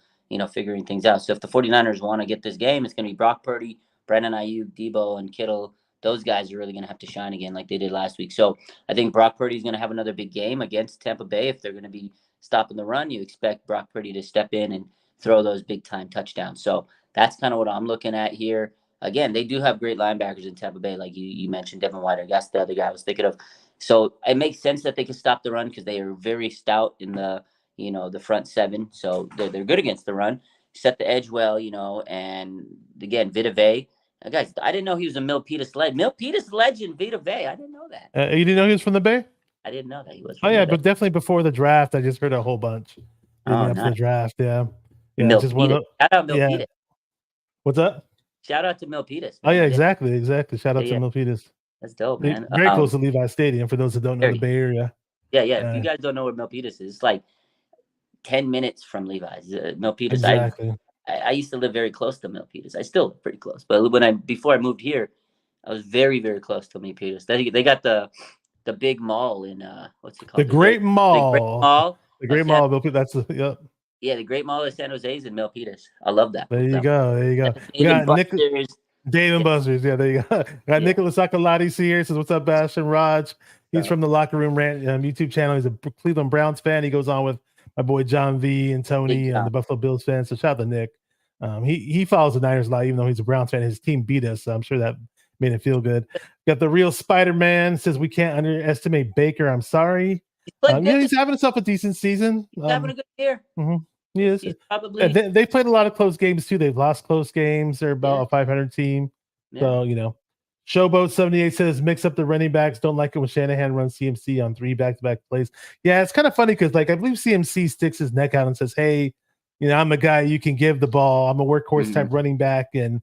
figuring things out. So if the 49ers want to get this game, it's going to be Brock Purdy, Brandon Ayuk, Debo, and Kittle. Those guys are really going to have to shine again like they did last week. So I think Brock Purdy is going to have another big game against Tampa Bay. If they're going to be stopping the run, you expect Brock Purdy to step in and throw those big-time touchdowns. So that's kind of what I'm looking at here. Again, they do have great linebackers in Tampa Bay, like you mentioned, Devin White. That's the other guy I was thinking of. So it makes sense that they can stop the run because they are very stout in the front seven. So they're good against the run. Set the edge well, and again, Vita Vea. Guys, I didn't know he was a Milpitas legend. Milpitas legend, Vita Vea. I didn't know that. You didn't know he was from the Bay? I didn't know that he was. Oh yeah, but definitely before the draft, I just heard a whole bunch. After the draft, yeah. Just one. Shout out Milpitas. Yeah. What's up? Shout out to Milpitas. Oh yeah, exactly. Shout out to Milpitas. That's dope, man. Very close to Levi Stadium for those that don't know the Bay Area. Yeah. If you guys don't know where Milpitas is, it's like 10 minutes from Levi's. Milpitas. Exactly. I used to live very close to Milpitas. I still live pretty close, but before I moved here, I was very, very close to Milpitas. They got the big mall in what's it called? The Great Mall. The Great Mall. That's yep. Yeah, the Great Mall of San Jose is in Milpitas. I love that. There you go. We got Dave and Buster's. Yeah, there you go. Got Nicholas Akalatis here. Says, "What's up, Bastion Raj?" He's from the Locker Room Rant YouTube channel. He's a Cleveland Browns fan. He goes on with my boy John V and Tony and the Buffalo Bills fans. So shout out to Nick. He follows the Niners a lot, even though he's a Browns fan. His team beat us, so I'm sure that made him feel good. Got the real Spider-Man. Says we can't underestimate Baker. I'm sorry. He's having himself a decent season. He's having a good year. Mm-hmm. He is. He's probably. They played a lot of close games too. They've lost close games. They're about a 500 team. Yeah. So Showboat 78 says mix up the running backs. Don't like it when Shanahan runs CMC on 3 back-to-back plays. Yeah, it's kind of funny because I believe CMC sticks his neck out and says, "Hey, I'm a guy you can give the ball. I'm a workhorse type running back," and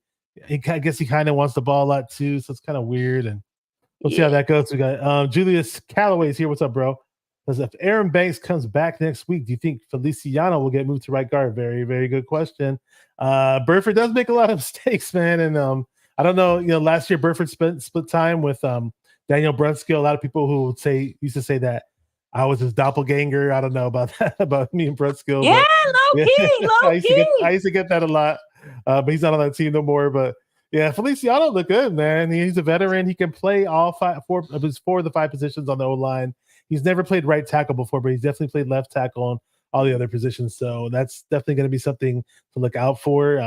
I guess he kind of wants the ball a lot too. So it's kind of weird. And we'll see how that goes. We got Julius Callaway's here. What's up, bro? Says if Aaron Banks comes back next week, do you think Feliciano will get moved to right guard? Very, very good question. Burford does make a lot of mistakes, man, and I don't know. Last year Burford split time with Daniel Brunskill. A lot of people who used to say that I was his doppelganger. I don't know about that, about me and Brunskill. Yeah, low key. I used to get that a lot, but he's not on that team no more. But yeah, Feliciano look good, man. He's a veteran. He can play four of the 5 positions on the O-line. He's never played right tackle before, but he's definitely played left tackle on all the other positions. So that's definitely going to be something to look out for.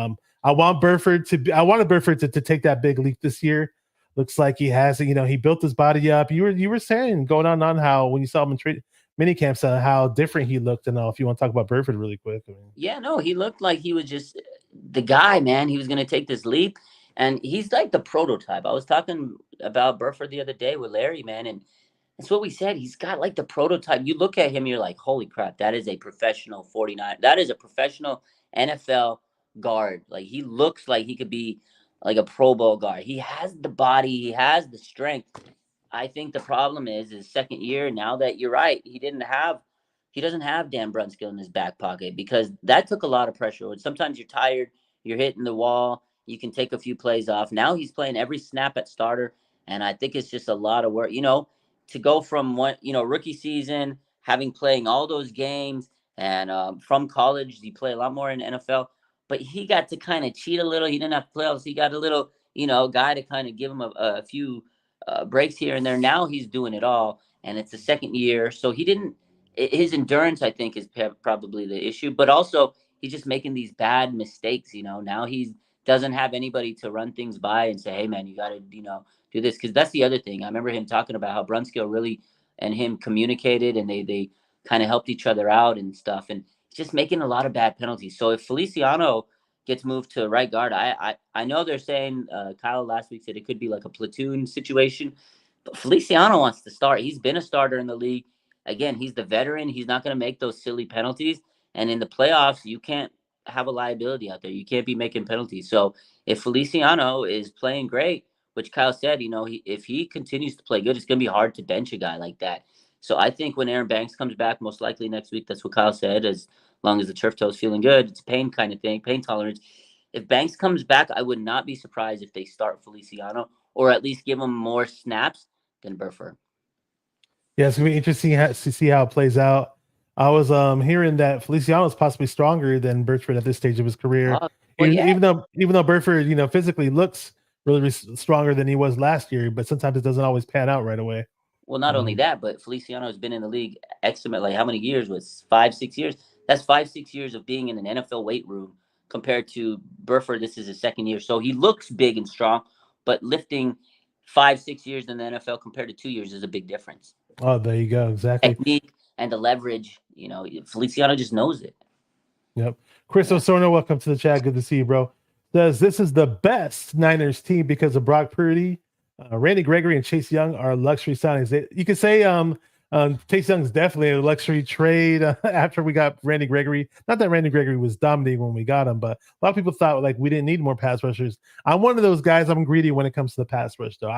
I wanted Burford to take that big leap this year. Looks like he has it. He built his body up. You were saying going on how when you saw him in mini camps, how different he looked. And if you want to talk about Burford really quick, Yeah, no, he looked like he was just the guy, man. He was going to take this leap, and he's like the prototype. I was talking about Burford the other day with Larry, man, and that's what we said. He's got like the prototype. You look at him, you're like, holy crap, that is a professional 49. That is a professional NFL guard. Like he looks like he could be like a Pro Bowl guard. He has the body, he has the strength. I think the problem is his second year. Now that you're right, he doesn't have Dan Brunskill in his back pocket because that took a lot of pressure. When sometimes you're tired, you're hitting the wall, you can take a few plays off. Now he's playing every snap at starter, and I think it's just a lot of work. To go from rookie season, having playing all those games, and from college, he played a lot more in NFL. But he got to kind of cheat a little. He didn't have playoffs. He got a little, guy to kind of give him a few breaks here and there. Now he's doing it all, and it's the second year, so he didn't. His endurance, I think, is probably the issue, but also he's just making these bad mistakes. Now he doesn't have anybody to run things by and say, "Hey, man, you got to, do this," because that's the other thing. I remember him talking about how Brunskill really and him communicated, and they kind of helped each other out and stuff, and just making a lot of bad penalties. So if Feliciano gets moved to right guard, I know they're saying Kyle last week said it could be like a platoon situation, but Feliciano wants to start. He's been a starter in the league. Again, he's the veteran. He's not going to make those silly penalties. And in the playoffs, you can't have a liability out there. You can't be making penalties. So if Feliciano is playing great, which Kyle said, if he continues to play good, it's going to be hard to bench a guy like that. So I think when Aaron Banks comes back, most likely next week, that's what Kyle said, as long as the turf toe is feeling good, it's a pain kind of thing, pain tolerance. If Banks comes back, I would not be surprised if they start Feliciano or at least give him more snaps than Burford. Yeah, it's gonna be interesting to see how it plays out. I was hearing that Feliciano is possibly stronger than Burford at this stage of his career, even though Burford, physically looks really stronger than he was last year, but sometimes it doesn't always pan out right away. Well, not only that, but Feliciano has been in the league like how many years? Was 5-6 years? That's 5-6 years of being in an NFL weight room compared to Burford. This is his second year, so he looks big and strong, but lifting 5-6 years in the NFL compared to 2 years is a big difference. Oh, there you go. Exactly. Technique and the leverage, Feliciano just knows it. Yep. Chris Osorno, welcome to the chat. Good to see you, bro. This is the best Niners team because of Brock Purdy, Randy Gregory, and Chase Young are luxury signings. You could say Chase Young is definitely a luxury trade after we got Randy Gregory. Not that Randy Gregory was dominating when we got him, but a lot of people thought like we didn't need more pass rushers. I'm one of those guys. I'm greedy when it comes to the pass rush, though.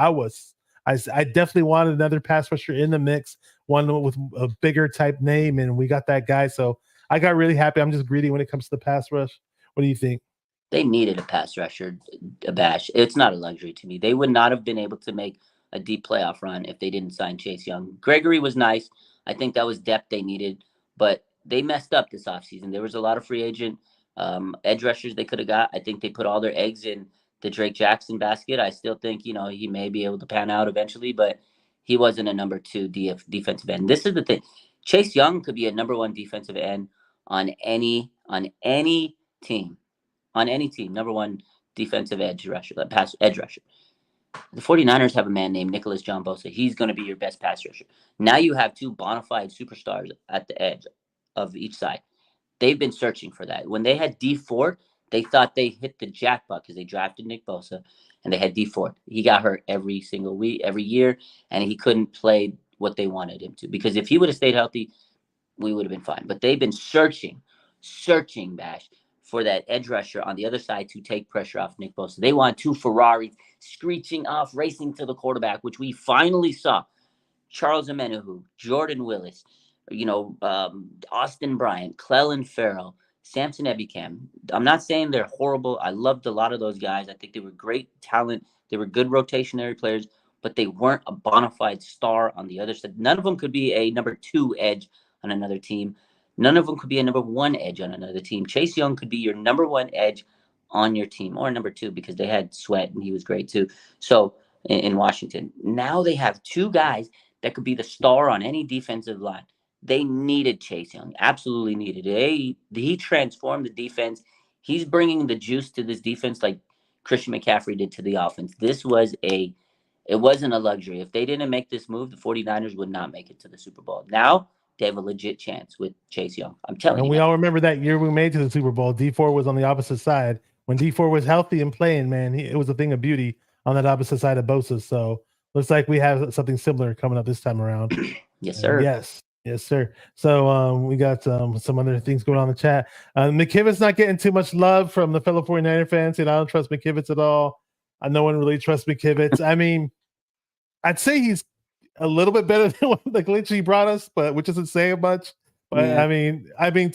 I definitely wanted another pass rusher in the mix, one with a bigger type name, and we got that guy. So I got really happy. I'm just greedy when it comes to the pass rush. What do you think? They needed a pass rusher, a bash. It's not a luxury to me. They would not have been able to make a deep playoff run if they didn't sign Chase Young. Gregory was nice. I think that was depth they needed, but they messed up this offseason. There was a lot of free agent edge rushers they could have got. I think they put all their eggs in the Drake Jackson basket. I still think, he may be able to pan out eventually, but he wasn't a number 2 defensive end. This is the thing. Chase Young could be a number 1 defensive end on any team. On any team, number 1 defensive edge rusher, edge rusher. The 49ers have a man named Nicholas John Bosa. He's going to be your best pass rusher. Now you have 2 bona fide superstars at the edge of each side. They've been searching for that. When they had D Ford, they thought they hit the jackpot because they drafted Nick Bosa and they had D Ford. He got hurt every single week, every year, and he couldn't play what they wanted him to. Because if he would have stayed healthy, we would have been fine. But they've been searching, Bash, for that edge rusher on the other side to take pressure off Nick Bosa. They want 2 Ferraris screeching off, racing to the quarterback, which we finally saw. Charles Omenihu, Jordan Willis, Austin Bryant, Clellan Ferrell, Samson Ebicam. I'm not saying they're horrible. I loved a lot of those guys. I think they were great talent. They were good rotationary players, but they weren't a bona fide star on the other side. None of them could be a number 2 edge on another team. None of them could be a number 1 edge on another team. Chase Young could be your number 1 edge on your team, or number 2, because they had Sweat and he was great too. So in Washington, now they have 2 guys that could be the star on any defensive line. They needed Chase Young, absolutely needed it. He transformed the defense. He's bringing the juice to this defense like Christian McCaffrey did to the offense. It wasn't a luxury. If they didn't make this move, the 49ers would not make it to the Super Bowl. Now they have a legit chance with Chase Young. I'm telling you. And we all remember that year we made to the Super Bowl. D4 was on the opposite side. When D4 was healthy and playing, man, it was a thing of beauty on that opposite side of Bosa. So looks like we have something similar coming up this time around. Yes, sir. Yes, sir. So we got some other things going on in the chat. McKivitz not getting too much love from the fellow 49er fans. And I don't trust McKivitz at all. No one really trusts McKivitz. I mean, I'd say he's a little bit better than what the glitch he brought us, but which isn't saying much. But yeah. I mean,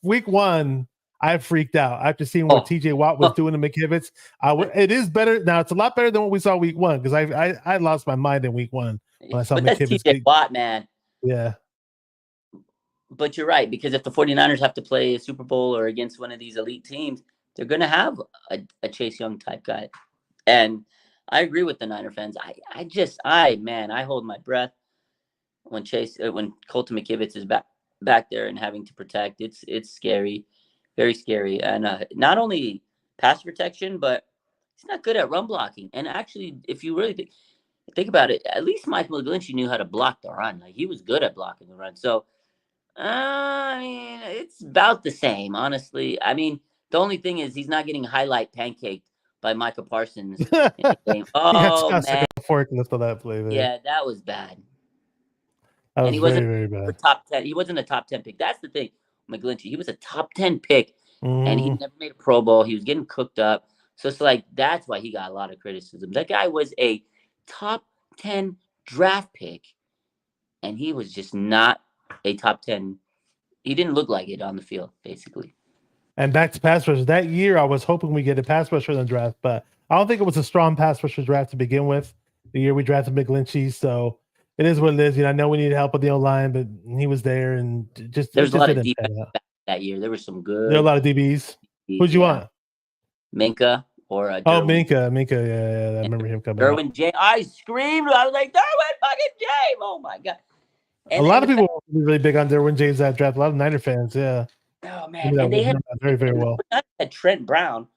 week 1, I freaked out after seeing what TJ Watt was doing to McKivitz. It is better now. It's a lot better than what we saw week 1 because I lost my mind in week 1 when I saw McKivitz. TJ Watt, man. Yeah. But you're right, because if the 49ers have to play a Super Bowl or against one of these elite teams, they're going to have a Chase Young type guy. And I agree with the Niner fans. I hold my breath when Colton McKivitz is back there and having to protect. It's scary, very scary. And not only pass protection, but he's not good at run blocking. And actually, if you really think about it, at least Mike McGlinchey knew how to block the run. Like, he was good at blocking the run. So, I mean, it's about the same, honestly. I mean, the only thing is he's not getting highlight pancaked by Micah Parsons in the game. Oh, man. A forklift on that play, man. Yeah, that was bad. That was and he wasn't very, very bad. Top 10. He wasn't a top 10 pick. That's the thing, McGlinchey. He was a top 10 pick, and he never made a Pro Bowl. He was getting cooked up. So it's like that's why he got a lot of criticism. That guy was a top 10 draft pick, and he was just not a top 10. He didn't look like it on the field, basically. And back to pass rushers. That year, I was hoping we get a pass rusher in the draft, but I don't think it was a strong pass rusher draft to begin with. The year we drafted McGlinchey, so it is what it is. I know we need help with the O-line, but he was there, and there's a lot of DBs that year. There were some good. There were a lot of DBs. Who'd you want? Minka or Minka. Yeah, I remember him coming. Derwin James. I screamed. I was like, Derwin fucking James! Oh my god! And a lot of people were really big on Derwin James that draft. A lot of Niner fans, yeah. Oh man, and they had very, very well. Had Trent Brown,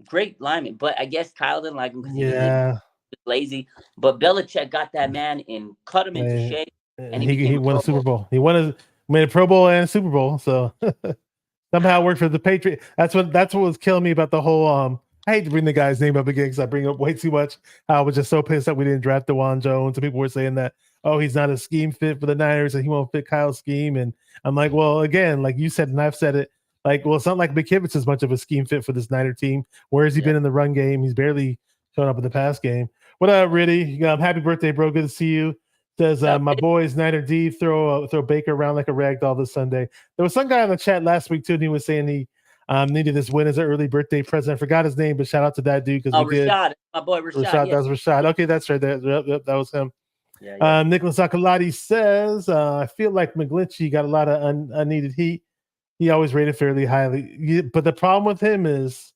great lineman, but I guess Kyle didn't like him because he was lazy. But Belichick got that man and cut him into shape, and he won a Super Bowl. He made a Pro Bowl and a Super Bowl. So somehow it worked for the Patriots. That's what was killing me about the whole. I hate to bring the guy's name up again because I bring up way too much. I was just so pissed that we didn't draft DeJuan Jones. And people were saying that, he's not a scheme fit for the Niners and he won't fit Kyle's scheme. And I'm like, well, again, like you said, and I've said it, like, well, it's not like McKivitz is much of a scheme fit for this Niner team. Where has he been in the run game? He's barely shown up in the pass game. What up, Riddy? Happy birthday, bro. Good to see you. Says, my boys, Niner D, throw Baker around like a rag doll this Sunday. There was some guy in the chat last week, too, and he was saying he needed this win as an early birthday present. I forgot his name, but shout out to that dude. Rashad. My boy, Rashad. That was Rashad. Okay, that's right. That was him. Yeah. Nicholas Akalati says, I feel like McGlinchey got a lot of unneeded heat. He always rated fairly highly. But the problem with him is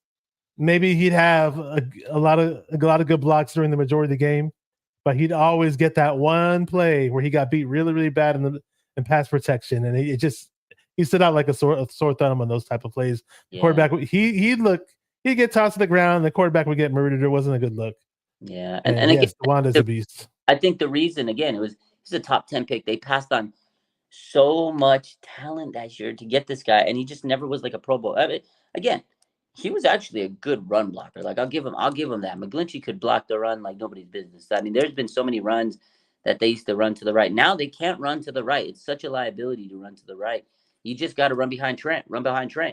maybe he'd have a lot of good blocks during the majority of the game, but he'd always get that one play where he got beat really, really bad in pass protection. And he stood out like a sore thumb on those type of plays. The quarterback, he'd get tossed to the ground, and the quarterback would get murdered. It wasn't a good look. Yeah. And again, Wanda's a beast. I think the reason, again, he's a top 10 pick. They passed on so much talent that year to get this guy, and he just never was like a Pro Bowl. I mean, again, he was actually a good run blocker. Like, I'll give him that. McGlinchey could block the run like nobody's business. I mean, there's been so many runs that they used to run to the right. Now they can't run to the right. It's such a liability to run to the right. You just got to run behind Trent.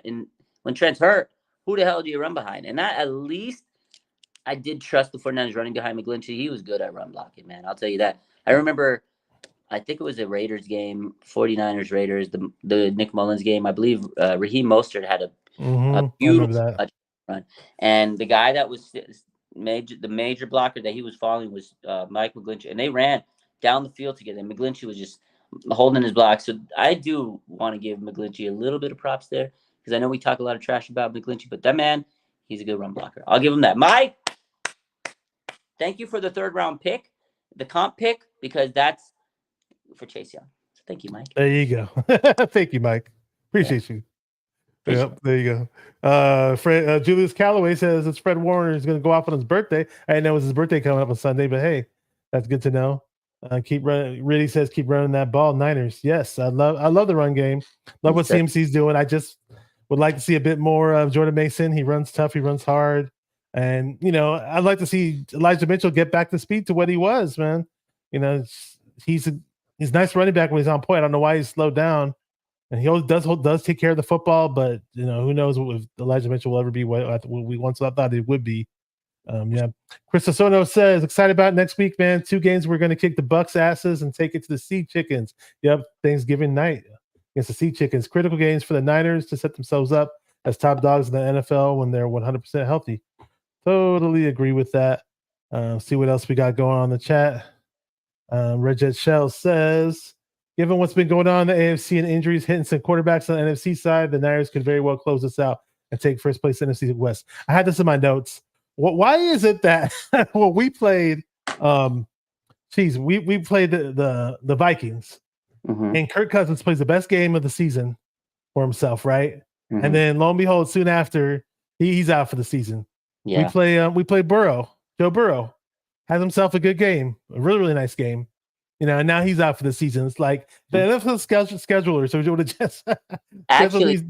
And when Trent's hurt, who the hell do you run behind? And that, at least, I did trust the 49ers running behind McGlinchey. He was good at run blocking, man. I'll tell you that. I remember, I think it was a Raiders game, 49ers Raiders, the Nick Mullins game. I believe Raheem Mostert had a beautiful run. And the guy that was the major blocker that he was following was Mike McGlinchey. And they ran down the field together. And McGlinchey was just holding his block. So I do want to give McGlinchey a little bit of props there, because I know we talk a lot of trash about McGlinchey, but that man, he's a good run blocker. I'll give him that. Mike, thank you for the 3rd round pick, the comp pick, because that's for Chase Young. So thank you, Mike. There you go. Thank you, Mike. Appreciate you. Yep, there you go. Julius Calloway says it's Fred Warner is going to go off on his birthday. I didn't know it was his birthday coming up on Sunday, but hey, that's good to know. Keep running. Really says keep running that ball, Niners. Yes, I love the run game. Love what CMC's doing. I just would like to see a bit more of Jordan Mason. He runs tough. He runs hard, and I'd like to see Elijah Mitchell get back to speed to what he was. Man, he's nice running back when he's on point. I don't know why he's slowed down. And he always does take care of the football, but who knows if Elijah Mitchell will ever be what we once thought it would be. Chris Sono says excited about next week, man. 2 games we're going to kick the Bucks' asses and take it to the Sea Chickens. Yep, Thanksgiving night against the Sea Chickens. Critical games for the Niners to set themselves up as top dogs in the NFL when they're 100% healthy. Totally agree with that. See what else we got going on in the chat. Red Jet Shell says, given what's been going on in the AFC and injuries hitting some quarterbacks on the NFC side, the Niners could very well close this out and take first place in the NFC West. I had this in my notes. Why is it that we played we played the Vikings, and Kirk Cousins plays the best game of the season for himself, right? And then lo and behold, soon after he's out for the season. Yeah. We play Burrow. Joe Burrow has himself a good game, a really, really nice game. And now he's out for the season. It's like the NFL scheduler. So you would have just actually.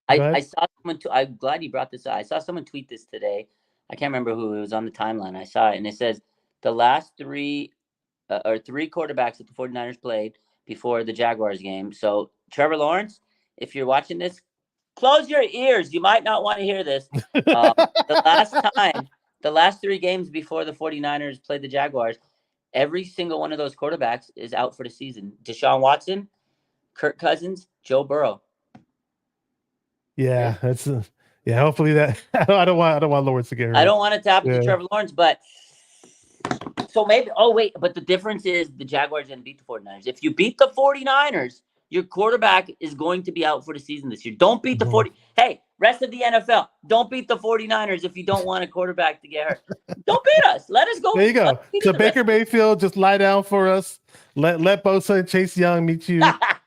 I saw someone. I'm glad you brought this up. I saw someone tweet this today. I can't remember who. It was on the timeline. I saw it, and it says the last three quarterbacks that the 49ers played before the Jaguars game. So Trevor Lawrence, if you're watching this, close your ears. You might not want to hear this. The last 3 games before the 49ers played the Jaguars, every single one of those quarterbacks is out for the season. Deshaun Watson, Kirk Cousins, Joe Burrow. Yeah, that's hopefully that I don't want Lawrence to get hurt. I don't want it to happen to Trevor Lawrence, but so maybe. Oh wait, but the difference is the Jaguars didn't beat the 49ers. If you beat the 49ers, your quarterback is going to be out for the season this year. Don't beat the 40. Hey, rest of the NFL, don't beat the 49ers if you don't want a quarterback to get hurt. Don't beat us. Let us go. There you go. So Baker Mayfield, just lie down for us. Let Bosa and Chase Young meet you.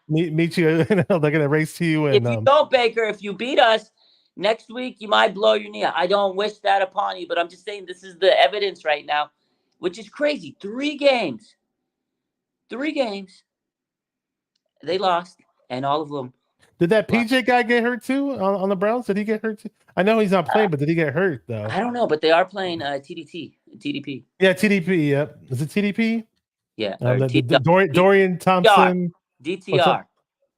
meet you. They're gonna race to you. And if you don't, Baker, if you beat us next week, you might blow your knee out. I don't wish that upon you, but I'm just saying this is the evidence right now, which is crazy. 3 games. They lost, and all of them. Did that PJ guy get hurt too on the Browns? Did he get hurt too? I know he's not playing, but did he get hurt though? I don't know, but they are playing TDP. Yeah, TDP. Yep. Is it TDP? Yeah. Dorian Thompson. DTR.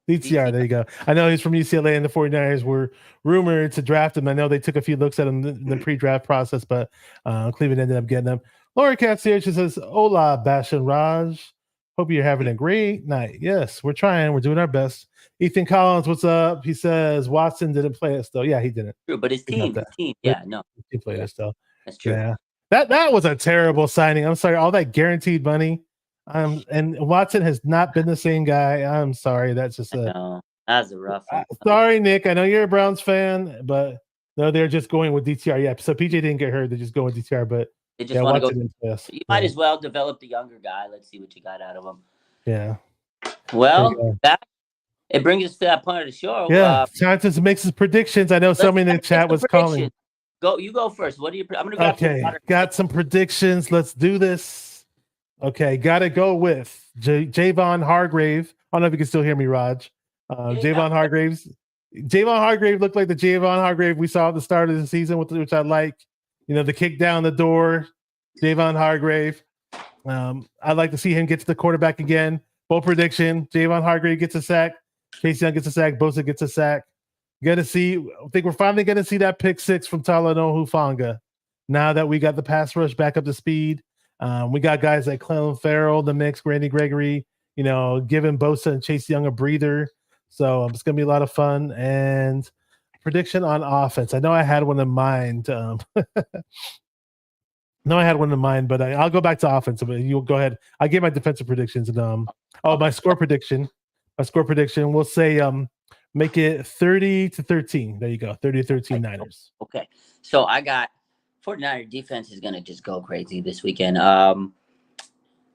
DTR. There you go. I know he's from UCLA, and the 49ers were rumored to draft him. I know they took a few looks at him in the pre-draft process, but Cleveland ended up getting him. Laura Katsir says, "Hola, Bash and Raj. Hope you're having a great night." Yes, we're trying. We're doing our best. Ethan Collins, what's up? He says Watson didn't play us though. Yeah, he didn't. True, but his team. Yeah, no. He played us though. That's true. Yeah. That was a terrible signing. I'm sorry. All that guaranteed money. And Watson has not been the same guy. I'm sorry. That's just that's a rough one. Sorry, Nick. I know you're a Browns fan, but no, they're just going with DTR. Yeah. So PJ didn't get hurt. They're just going with DTR, but they just want to go. You might as well develop the younger guy. Let's see what you got out of him. Yeah. Well, it brings us to that point of the show. Yeah. Chances makes his predictions. I know somebody in the chat was calling. You go first. What do you? I'm gonna grab some water. Got some predictions. Let's do this. Okay, gotta go with Javon Hargrave. I don't know if you can still hear me, Raj. Javon Hargrave looked like the Javon Hargrave we saw at the start of the season, which I like. The kick down the door, Javon Hargrave. I'd like to see him get to the quarterback again. Bold prediction: Javon Hargrave gets a sack, Chase Young gets a sack, Bosa gets a sack. I think we're finally gonna see that pick 6 from Talanoa Hufanga. Now that we got the pass rush back up to speed. We got guys like Clelin Ferrell, the mix, Randy Gregory, giving Bosa and Chase Young a breather. So it's going to be a lot of fun. And prediction on offense. I know I had one in mind. But I'll go back to offense. But you go ahead. I gave my defensive predictions. And my score prediction. We'll say make it 30-13. There you go. 30-13 Niners. Okay. So I got 49er defense is going to just go crazy this weekend.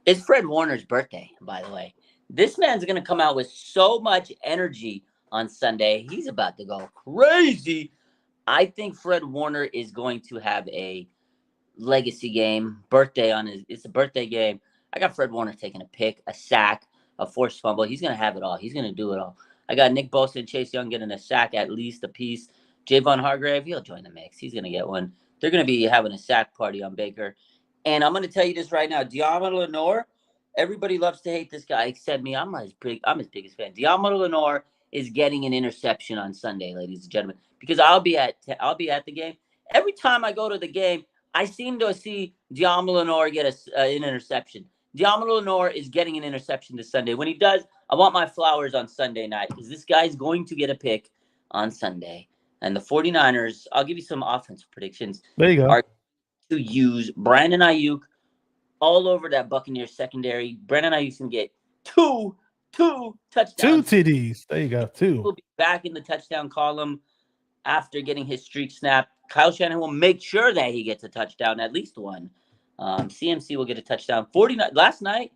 It's Fred Warner's birthday, by the way. This man's going to come out with so much energy on Sunday. He's about to go crazy. I think Fred Warner is going to have a legacy game, it's a birthday game. I got Fred Warner taking a pick, a sack, a forced fumble. He's going to have it all. He's going to do it all. I got Nick Bosa and Chase Young getting a sack at least a piece. Javon Hargrave, he'll join the mix. He's going to get one. They're going to be having a sack party on Baker. And I'm going to tell you this right now. Diamond Lenore, everybody loves to hate this guy except me. I'm his biggest fan. Diamond Lenore is getting an interception on Sunday, ladies and gentlemen, because I'll be at the game. Every time I go to the game, I seem to see Diamond Lenore get an interception. Diamond Lenore is getting an interception this Sunday. When he does, I want my flowers on Sunday night because this guy's going to get a pick on Sunday. And the 49ers, I'll give you some offensive predictions. There you go. Are to use Brandon Ayuk all over that Buccaneers secondary. Brandon Ayuk's going to get two touchdowns. 2 TDs. There you go. 2. He'll be back in the touchdown column after getting his streak snapped. Kyle Shanahan will make sure that he gets a touchdown, at least one. CMC will get a touchdown. 49. Last night,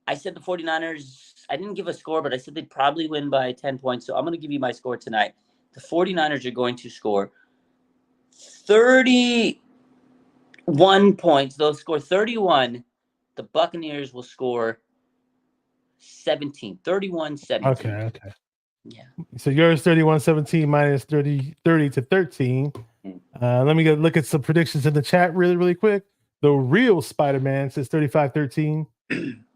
I said the 49ers, I didn't give a score, but I said they'd probably win by 10 points. So I'm going to give you my score tonight. The 49ers are going to score 31 points. They'll score 31. The Buccaneers will score 17. 31-17. Okay. Yeah. So yours 31-17 minus 30-13. Let me go look at some predictions in the chat really quick. The real Spider-Man says 35-13.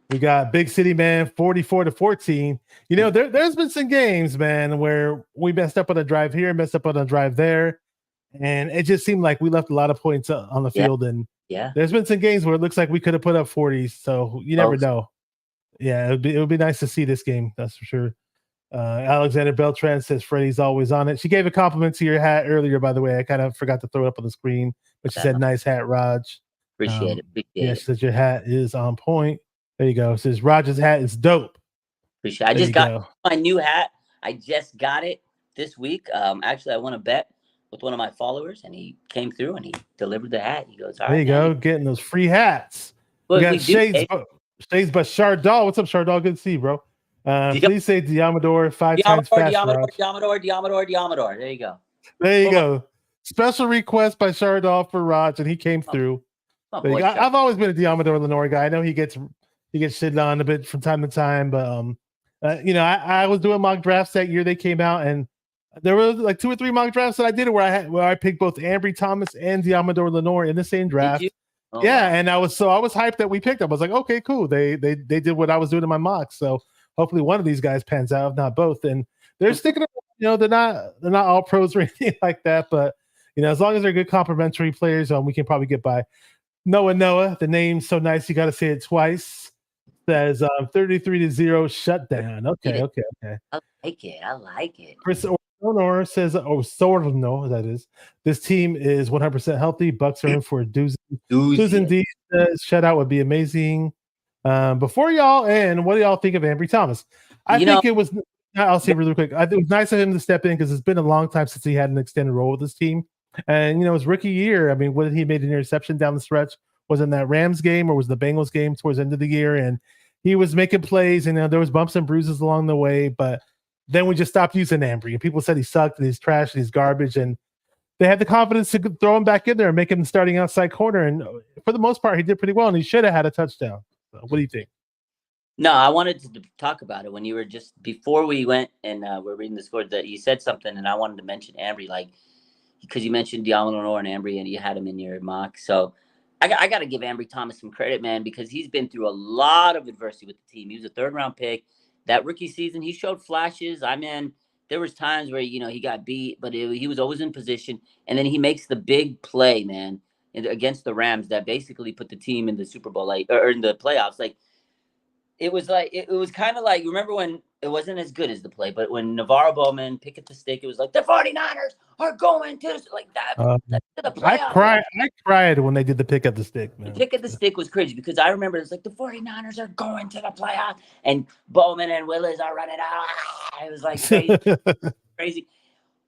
We got Big City Man 44-14. You know, there's been some games, man, where we messed up on a drive here, messed up on a drive there, and it just seemed like we left a lot of points on the field. And there's been some games where it looks like we could have put up 40s, so you never know. Yeah, it would be nice to see this game, that's for sure. Alexander Beltran says Freddie's always on it. She gave a compliment to your hat earlier, by the way. I kind of forgot to throw it up on the screen, but she said, "Nice hat, Raj." Appreciate it. She says your hat is on point. There you go. It says Raj's hat is dope. Appreciate it. I just got my new hat. I just got it this week. Actually, I won a bet with one of my followers, and he came through and he delivered the hat. He goes, "All right, there you go, getting those free hats." We got Shades by Shardal. What's up, Shardal? Good to see you, bro. Please say Diamador 5 times fast. Diamador. There you go. There you go. Special request by Shardal for Raj, and he came through. I've always been a Diamador Lenore guy. I know he gets shitted on a bit from time to time, but I was doing mock drafts that year they came out, and there were like 2 or 3 mock drafts that I did where I picked both Ambry Thomas and Diamador Lenore in the same draft. Oh, yeah, wow. And I was hyped that we picked them. I was like, okay, cool. They did what I was doing in my mock, so hopefully one of these guys pans out, if not both. And they're sticking around, they're not all pros or anything like that, but as long as they're good complementary players, we can probably get by. Noah, the name's so nice you got to say it twice. Says 33-0 shutdown. Okay. I like it. Chris Ornor says, Sorno, that is. This team is 100% healthy. Bucks are in for a doozy. Susan D says, shutout would be amazing. Before y'all end, what do y'all think of Ambry Thomas? I think it was. I'll say really quick. I think it was nice of him to step in because it's been a long time since he had an extended role with this team. And his rookie year, I mean, when he made an interception down the stretch, was in that Rams game or was the Bengals game towards the end of the year, and he was making plays, and there was bumps and bruises along the way. But then we just stopped using Ambry, and people said he sucked and he's trash and he's garbage, and they had the confidence to throw him back in there and make him starting outside corner. And for the most part, he did pretty well, and he should have had a touchdown. So what do you think? No, I wanted to talk about it when you were just before we went and we're reading the score that you said something, and I wanted to mention Ambry, because you mentioned Diamondor and Ambry, and you had him in your mock. So I got to give Ambry Thomas some credit, man, because he's been through a lot of adversity with the team. He was a 3rd-round pick. That rookie season, he showed flashes. I mean, there was times where, he got beat, but he was always in position. And then he makes the big play, man, against the Rams that basically put the team in the Super Bowl, or in the playoffs. It was kind of like, remember when it wasn't as good as the play, but when Navarro Bowman picked at the stick, it was like the 49ers are going to the playoffs. I cried when they did the pick at the stick, man. The pick at the stick was crazy because I remember it's like the 49ers are going to the playoffs and Bowman and Willis are running out. It was like crazy.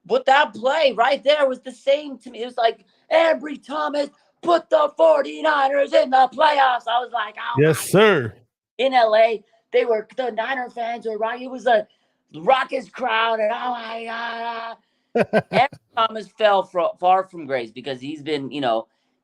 But that play right there was the same to me. It was like Ambry Thomas put the 49ers in the playoffs. I was like, oh, yes, sir. In LA, the Niner fans were right. It was raucous crowd, and oh my God. Aaron Thomas fell far from grace because he's been,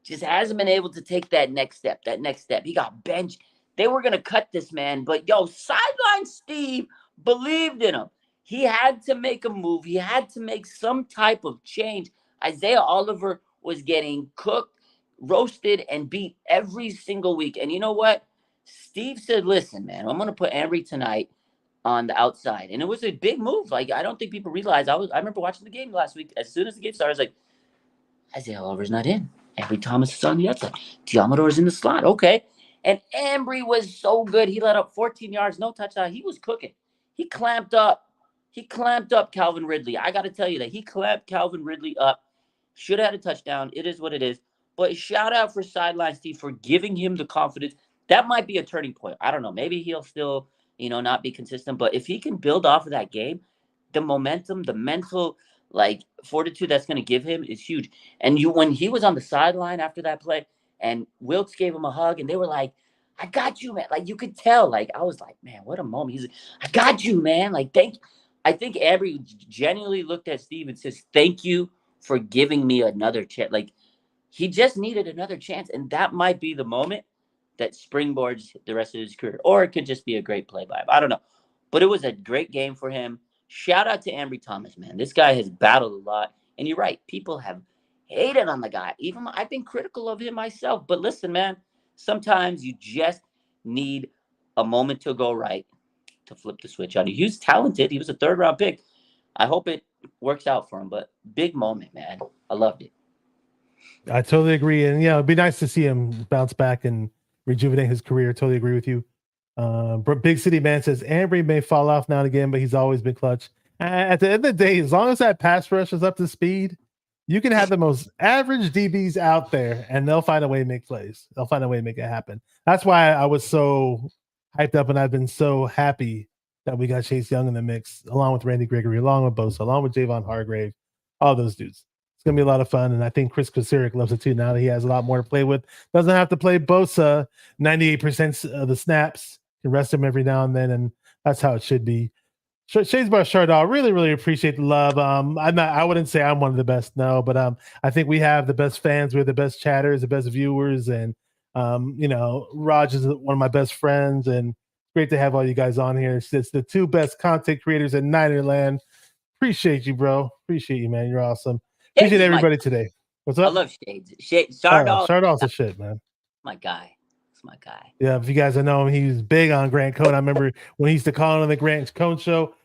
just hasn't been able to take that next step. He got benched. They were going to cut this man, but sideline Steve believed in him. He had to make a move. He had to make some type of change. Isaiah Oliver was getting cooked, roasted, and beat every single week. And you know what? Steve said, listen, man, I'm going to put Ambry tonight on the outside. And it was a big move. Like, I don't think people realize. I remember watching the game last week. As soon as the game started, I was like, Isaiah Oliver's not in. Ambry Thomas is on the outside. Diamador's in the slot. Okay. And Ambry was so good. He let up 14 yards, no touchdown. He was cooking. He clamped up Calvin Ridley. I got to tell you that he clamped Calvin Ridley up. Should have had a touchdown. It is what it is. But shout out for Sideline Steve for giving him the confidence. That might be a turning point. I don't know. Maybe he'll still, not be consistent. But if he can build off of that game, the momentum, the mental fortitude that's going to give him is huge. And when he was on the sideline after that play, and Wilkes gave him a hug, and they were like, I got you, man. Like, you could tell. Like, I was like, man, what a moment. He's like, I got you, man. Like, thank you. I think Ambry genuinely looked at Steve and says, thank you for giving me another chance. Like, he just needed another chance, and that might be the moment that springboards the rest of his career. Or it could just be a great play by him. I don't know. But it was a great game for him. Shout out to Ambry Thomas, man. This guy has battled a lot. And you're right. People have hated on the guy. Even I've been critical of him myself. But listen, man, sometimes you just need a moment to go right to flip the switch on you. He was talented. He was a third-round pick. I hope it works out for him. But big moment, man. I loved it. I totally agree. And, it'd be nice to see him bounce back and rejuvenate his career. Totally agree with you. Big City Man says Ambry may fall off now and again, but he's always been clutch. At the end of the day, as long as that pass rush is up to speed, you can have the most average DBs out there, and they'll find a way to make plays. They'll find a way to make it happen. That's why I was so hyped up, and I've been so happy that we got Chase Young in the mix, along with Randy Gregory, along with Bosa, along with Javon Hargrave, all those dudes. It's going to be a lot of fun, and I think Chris Kosirik loves it too now that he has a lot more to play with. Doesn't have to play Bosa 98% of the snaps. Can rest him every now and then, and that's how it should be. Shades Bar Shardal, really, really appreciate the love. I wouldn't say I'm one of the best, no, but I think we have the best fans, we're the best chatters, the best viewers, and Raj is one of my best friends, and great to have all you guys on here. It's the two best content creators in Ninerland. Appreciate you, bro. Appreciate you, man. You're awesome. Appreciate everybody today. What's up? I love Shades. Shardal. Shardal's a shit, man. My guy. My guy. Yeah, if you guys know him, he was big on Grant Cohn. I remember when he used to call on the Grant Cohn show,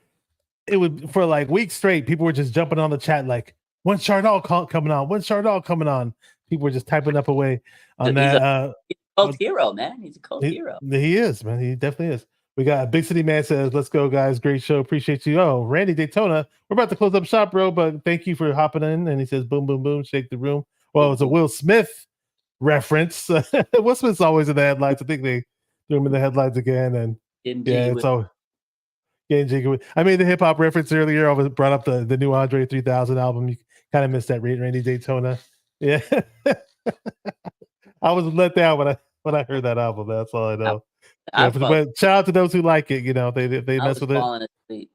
it would for like weeks straight, people were just jumping on the chat like, when's Shardal coming on? When's Shardal coming on? People were just typing up away on He's that. He's a cult hero, man. He's a cult hero. He is, man. He definitely is. We got Big City Man says, let's go, guys. Great show. Appreciate you. Oh, Randy Daytona. We're about to close up shop, bro, but thank you for hopping in. And he says, boom, boom, boom, shake the room. Well, it's a Will Smith reference. Will Smith's always in the headlights. I think they threw him in the headlights again, and it's all getting jiggy. I made the hip hop reference earlier. I brought up the new Andre 3000 album. You kind of missed that, Randy Daytona. Yeah, I was let down when I heard that album. That's all I know. But shout out to those who like it. They mess with it. Asleep.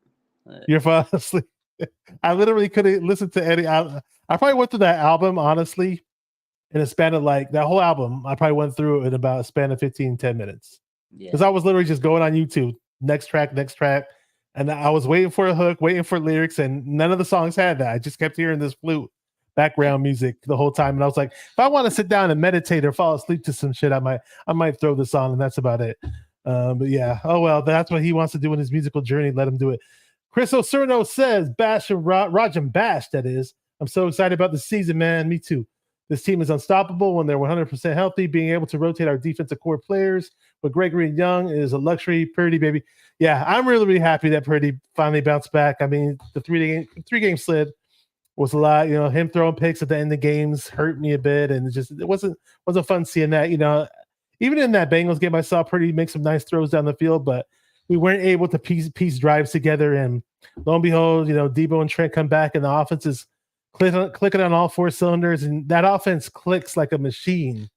You're falling asleep. I literally couldn't listen to any. I probably went through that album honestly. In a span of that whole album, I probably went through it in about a span of 10 minutes. Because I was literally just going on YouTube, next track. And I was waiting for a hook, waiting for lyrics, and none of the songs had that. I just kept hearing this flute background music the whole time. And I was like, if I want to sit down and meditate or fall asleep to some shit, I might throw this on, and that's about it. But yeah, oh well, that's what he wants to do in his musical journey. Let him do it. Chris Osurno says, Bash and Raj and Bash, that is. I'm so excited about the season, man. Me too. This team is unstoppable when they're 100% healthy. Being able to rotate our defensive core players with Gregory and Young is a luxury. Purdy, baby. Yeah, I'm really, really happy that Purdy finally bounced back. I mean, the three-game slid was a lot. Him throwing picks at the end of games hurt me a bit, and it wasn't fun seeing that. Even in that Bengals game, I saw Purdy make some nice throws down the field, but we weren't able to piece drives together. And lo and behold, Debo and Trent come back, and the offense is clicking on all four cylinders, and that offense clicks like a machine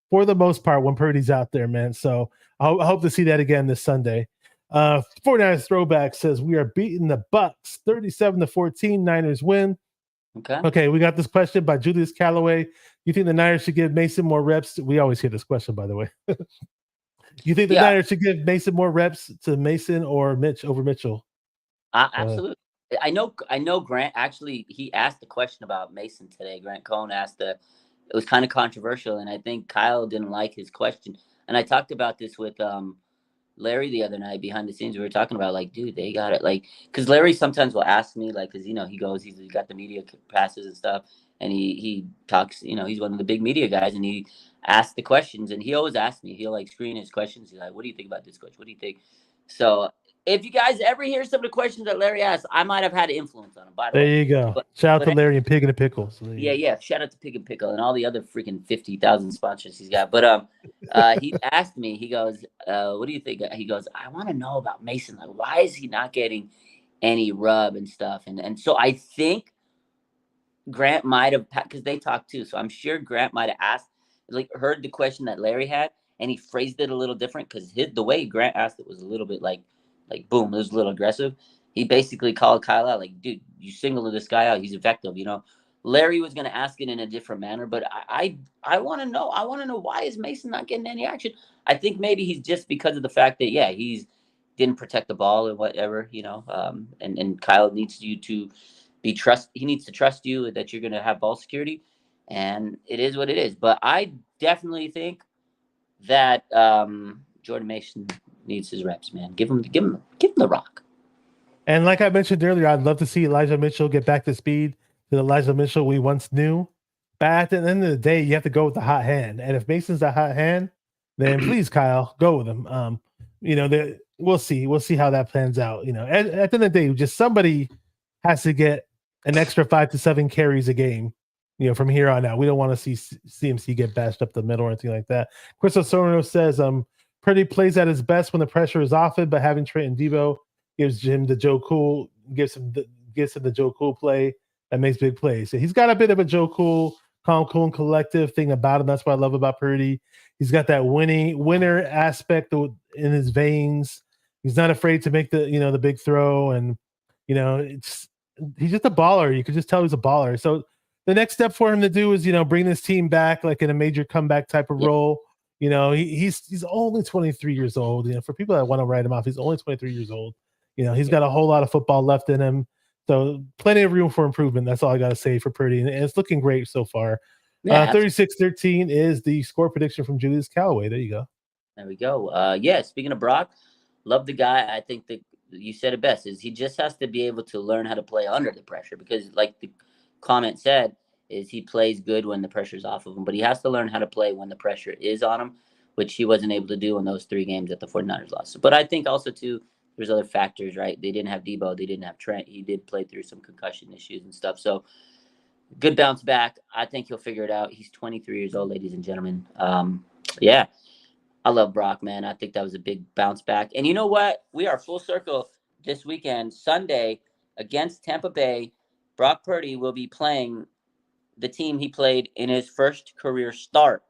for the most part when Purdy's out there, man. So I hope to see that again this Sunday. 49ers throwback says we are beating the Bucks 37-14. Niners win. Okay, we got this question by Julius Calloway. You think the Niners should give Mason more reps? We always hear this question, by the way. You think the Niners should give Mason more reps to Mason or Mitch over Mitchell? Absolutely. I know Grant actually, he asked the question about Mason today. Grant Cohn asked it was kind of controversial, and I think Kyle didn't like his question. And I talked about this with Larry the other night behind the scenes. We were talking about, like, dude, they got it. Like, because Larry sometimes will ask me, like, because, he's got the media passes and stuff, and he talks, he's one of the big media guys, and he asks the questions, and he always asks me, he'll, like, screen his questions. He's like, what do you think about this question? What do you think? So if you guys ever hear some of the questions that Larry asked, I might have had influence on him, by the way. There you go. Shout out to Larry and Pig and a Pickle. So yeah. Shout out to Pig and Pickle and all the other freaking 50,000 sponsors he's got. But he asked me, he goes, what do you think? He goes, I want to know about Mason. Like, why is he not getting any rub and stuff? And so I think Grant might have, because they talked too. So I'm sure Grant might have asked, like, heard the question that Larry had, and he phrased it a little different because the way Grant asked it was a little bit like boom, it was a little aggressive. He basically called Kyle out, like, dude, you singled this guy out. He's effective, Larry was going to ask it in a different manner, but I want to know. I want to know, why is Mason not getting any action? I think maybe he's just because of the fact that, he's didn't protect the ball or whatever, and Kyle needs you to be he needs to trust you that you're going to have ball security, and it is what it is. But I definitely think that Jordan Mason needs his reps, man. Give him the rock. And like I mentioned earlier, I'd love to see Elijah Mitchell get back to speed to the Elijah Mitchell we once knew. But at the end of the day, you have to go with the hot hand. And if Mason's the hot hand, then please, Kyle, go with him. We'll see. We'll see how that plans out. At the end of the day, just somebody has to get an extra 5 to 7 carries a game. From here on out, we don't want to see CMC get bashed up the middle or anything like that. Chris Osorno says, Purdy plays at his best when the pressure is off it, but having Trent and Debo gives him the Joe Cool, gives him the Joe Cool play that makes big plays. So he's got a bit of a Joe Cool, calm, cool, and collective thing about him. That's what I love about Purdy. He's got that winner aspect in his veins. He's not afraid to make the big throw, and he's just a baller. You could just tell he's a baller. So the next step for him to do is bring this team back like in a major comeback type of role. He's only 23 years old. For people that want to write him off, he's only 23 years old. He's got a whole lot of football left in him. So plenty of room for improvement. That's all I got to say for Purdy. And it's looking great so far. 36-13 is the score prediction from Julius Calloway. There you go. There we go. Speaking of Brock, love the guy. I think that you said it best, is he just has to be able to learn how to play under the pressure, because like the comment said, is he plays good when the pressure's off of him, but he has to learn how to play when the pressure is on him, which he wasn't able to do in those 3 games that the 49ers lost. But I think also, too, there's other factors, right? They didn't have Debo. They didn't have Trent. He did play through some concussion issues and stuff. So good bounce back. I think he'll figure it out. He's 23 years old, ladies and gentlemen. I love Brock, man. I think that was a big bounce back. And you know what? We are full circle this weekend, Sunday, against Tampa Bay. Brock Purdy will be playing the team he played in his first career start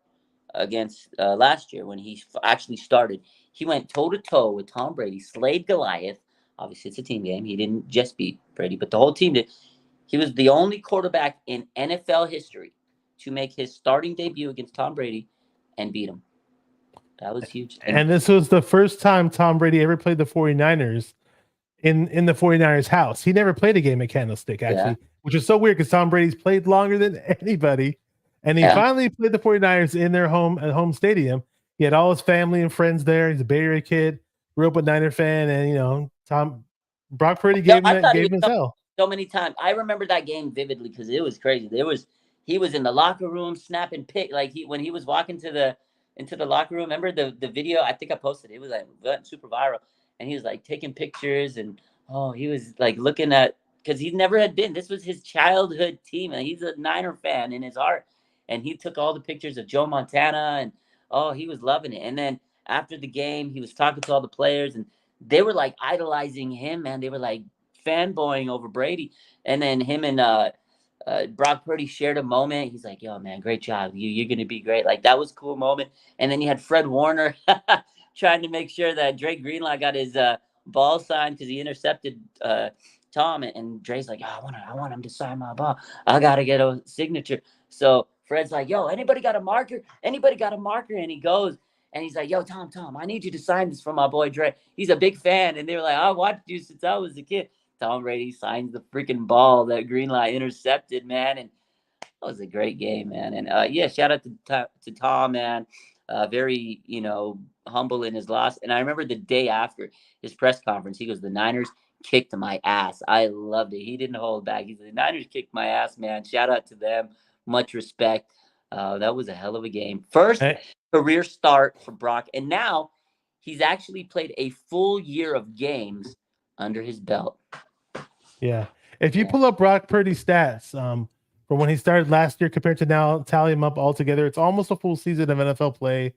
against last year when he actually started. He went toe-to-toe with Tom Brady, slayed Goliath. Obviously, it's a team game. He didn't just beat Brady, but the whole team did. He was the only quarterback in NFL history to make his starting debut against Tom Brady and beat him. That was huge. And this was the first time Tom Brady ever played the 49ers in the 49ers house. He never played a game at Candlestick, actually, which is so weird because Tom Brady's played longer than anybody. And he finally played the 49ers in their home stadium. He had all his family and friends there. He's a Bay Area kid, grew up a Niner fan, and Brock Purdy gave him hell. So many times. I remember that game vividly because it was crazy. He was in the locker room snapping pic, like when he was walking into the locker room. Remember the video? I think I posted it. It was like went super viral, and he was like taking pictures, and he was like looking at, because he never had been. This was his childhood team, and he's a Niner fan in his heart. And he took all the pictures of Joe Montana, and he was loving it. And then after the game, he was talking to all the players, and they were like idolizing him, man. They were like fanboying over Brady. And then him and Brock Purdy shared a moment. He's like, yo, man, great job. You're going to be great. Like, that was a cool moment. And then you had Fred Warner trying to make sure that Drake Greenlaw got his ball signed because he intercepted Tom, and Dre's like, oh, I want him to sign my ball. I gotta get a signature. So Fred's like, yo, anybody got a marker? Anybody got a marker? And he goes and he's like, yo, Tom, I need you to sign this for my boy Dre. He's a big fan. And they were like, I watched you since I was a kid. Tom Brady signs the freaking ball that Greenlaw intercepted, man. And that was a great game, man. And yeah, shout out to Tom, man. Very, humble in his loss. And I remember the day after his press conference, he goes, the Niners kicked my ass. I loved it. He didn't hold back. He said, the Niners kicked my ass, man. Shout out to them. Much respect. That was a hell of a game. First career start for Brock. And now he's actually played a full year of games under his belt. Yeah. If you pull up Brock Purdy's stats from when he started last year compared to now, tally them up all together, it's almost a full season of NFL play.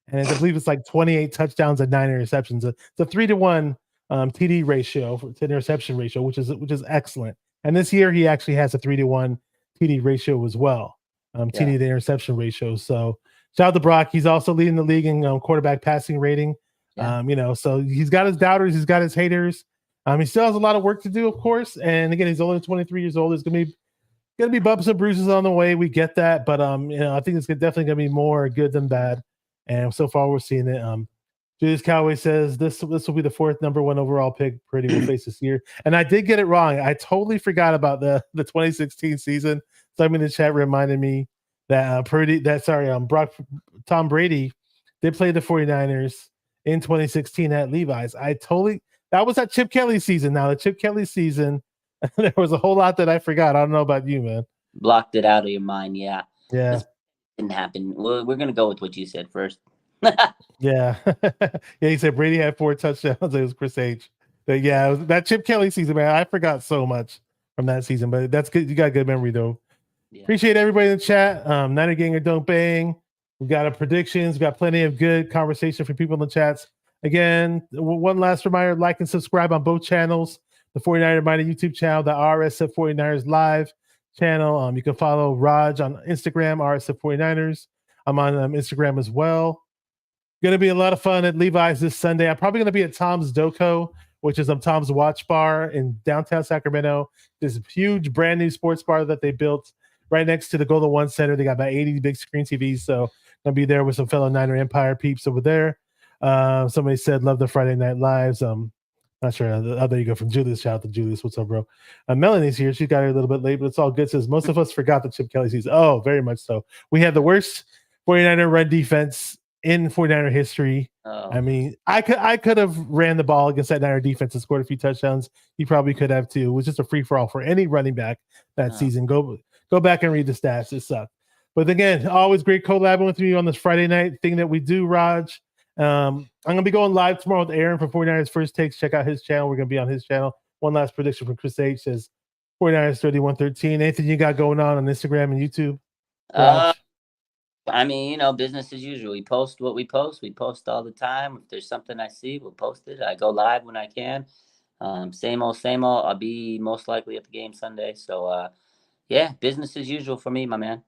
And I believe it's like 28 touchdowns and 9 interceptions. It's a 3-to-1 TD ratio to interception ratio, which is excellent. And this year he actually has a 3-to-1 TD ratio as well. TD to interception ratio. So shout out to Brock. He's also leading the league in quarterback passing rating. So he's got his doubters, he's got his haters. He still has a lot of work to do, of course. And again, he's only 23 years old. There's gonna be bumps and bruises on the way. We get that, but I think it's definitely gonna be more good than bad. And so far, we're seeing it. Julius Callaway says this will be the 4th number 1 overall pick Purdy will face this year. And I did get it wrong. I totally forgot about the 2016 season. Somebody in the chat reminded me that Tom Brady did play the 49ers in 2016 at Levi's. That was that Chip Kelly season. Now the Chip Kelly season, there was a whole lot that I forgot. I don't know about you, man. Blocked it out of your mind. Yeah. This didn't happen. Well, we're gonna go with what you said first. Yeah. He said Brady had 4 touchdowns. It was Chris H. But yeah, that Chip Kelly season, man. I forgot so much from that season, but that's good. You got a good memory though. Yeah. Appreciate everybody in the chat. Niner Ganger Don't Bang. We got our predictions. We got plenty of good conversation for people in the chats. Again, one last reminder, like and subscribe on both channels. The 49er Mighty YouTube channel, the RSF 49ers Live channel. You can follow Raj on Instagram, RSF 49ers. I'm on Instagram as well. Going to be a lot of fun at Levi's this Sunday. I'm probably going to be at Tom's Doco, which is Tom's Watch Bar in downtown Sacramento. This huge brand new sports bar that they built right next to the Golden One Center. They got about 80 big screen TVs. So going to be there with some fellow Niner Empire peeps over there. Somebody said, love the Friday Night Lives. Not sure. There you go from Julius. Shout out to Julius. What's up, bro? Melanie's here. She got here a little bit late, but it's all good. Says most of us forgot the Chip Kelly season. Oh, very much so. We had the worst 49er run defense in 49er history. Oh. I mean, I could have ran the ball against that Niner defense and scored a few touchdowns. You probably could have too. It was just a free for all for any running back that season. Go back and read the stats. It sucked. But again, always great collabing with you on this Friday night thing that we do, Raj. I'm going to be going live tomorrow with Aaron from 49ers First Takes. Check out his channel. We're going to be on his channel. One last prediction from Chris H. says 49ers 31-13. Anything you got going on YouTube? I mean, business as usual. We post what we post. We post all the time. If there's something I see, we'll post it. I go live when I can. Same old. I'll be most likely at the game Sunday. So, yeah, business as usual for me, my man.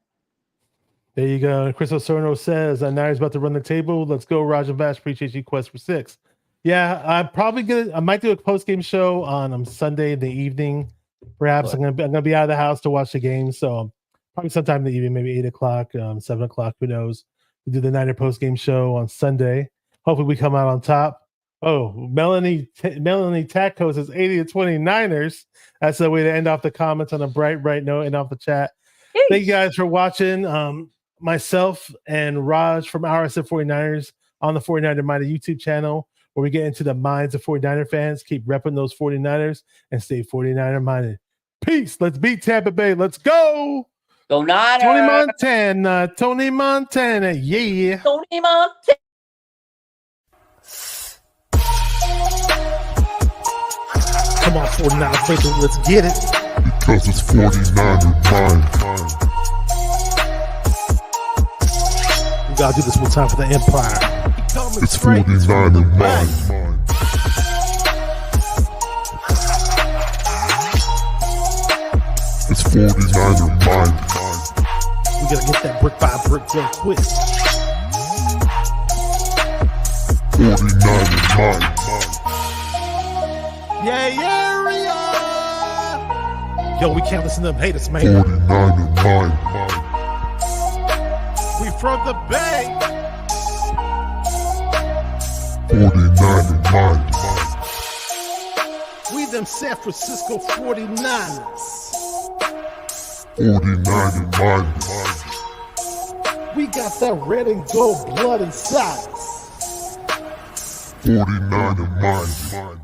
There you go. Chris Osorno says, Niners about to run the table. Let's go, Roger Bash. Appreciate you. Quest for 6. Yeah, I might do a post-game show on Sunday in the evening. Perhaps I'm gonna be out of the house to watch the game. So probably sometime in the evening, maybe 8 o'clock, 7 o'clock, who knows. We do the Niner post-game show on Sunday. Hopefully we come out on top. Oh, Melanie Tacko says 80-20 Niners. That's the way to end off the comments on a bright note and off the chat. Thank you guys for watching. Myself and Raj from RSF 49ers on the 49er Mighty YouTube channel, where we get into the minds of 49er fans. Keep repping those 49ers and stay 49er minded. Peace. Let's beat Tampa Bay. Let's go. Go Niners. Tony Montana. Yeah. Tony Montana. Come on, 49er fans. Let's get it. Because it's 49er mind. We gotta do this one time for the Empire. It's 49er mind. It's 49er mind. We gotta get that brick by brick real quick. 49er mind. area. Yo, we can't listen to them haters, man. 49er mind. We from the Bay. 49er mind. We them San Francisco 49ers. 49er mind. We got that red and gold blood inside us. 49er mind.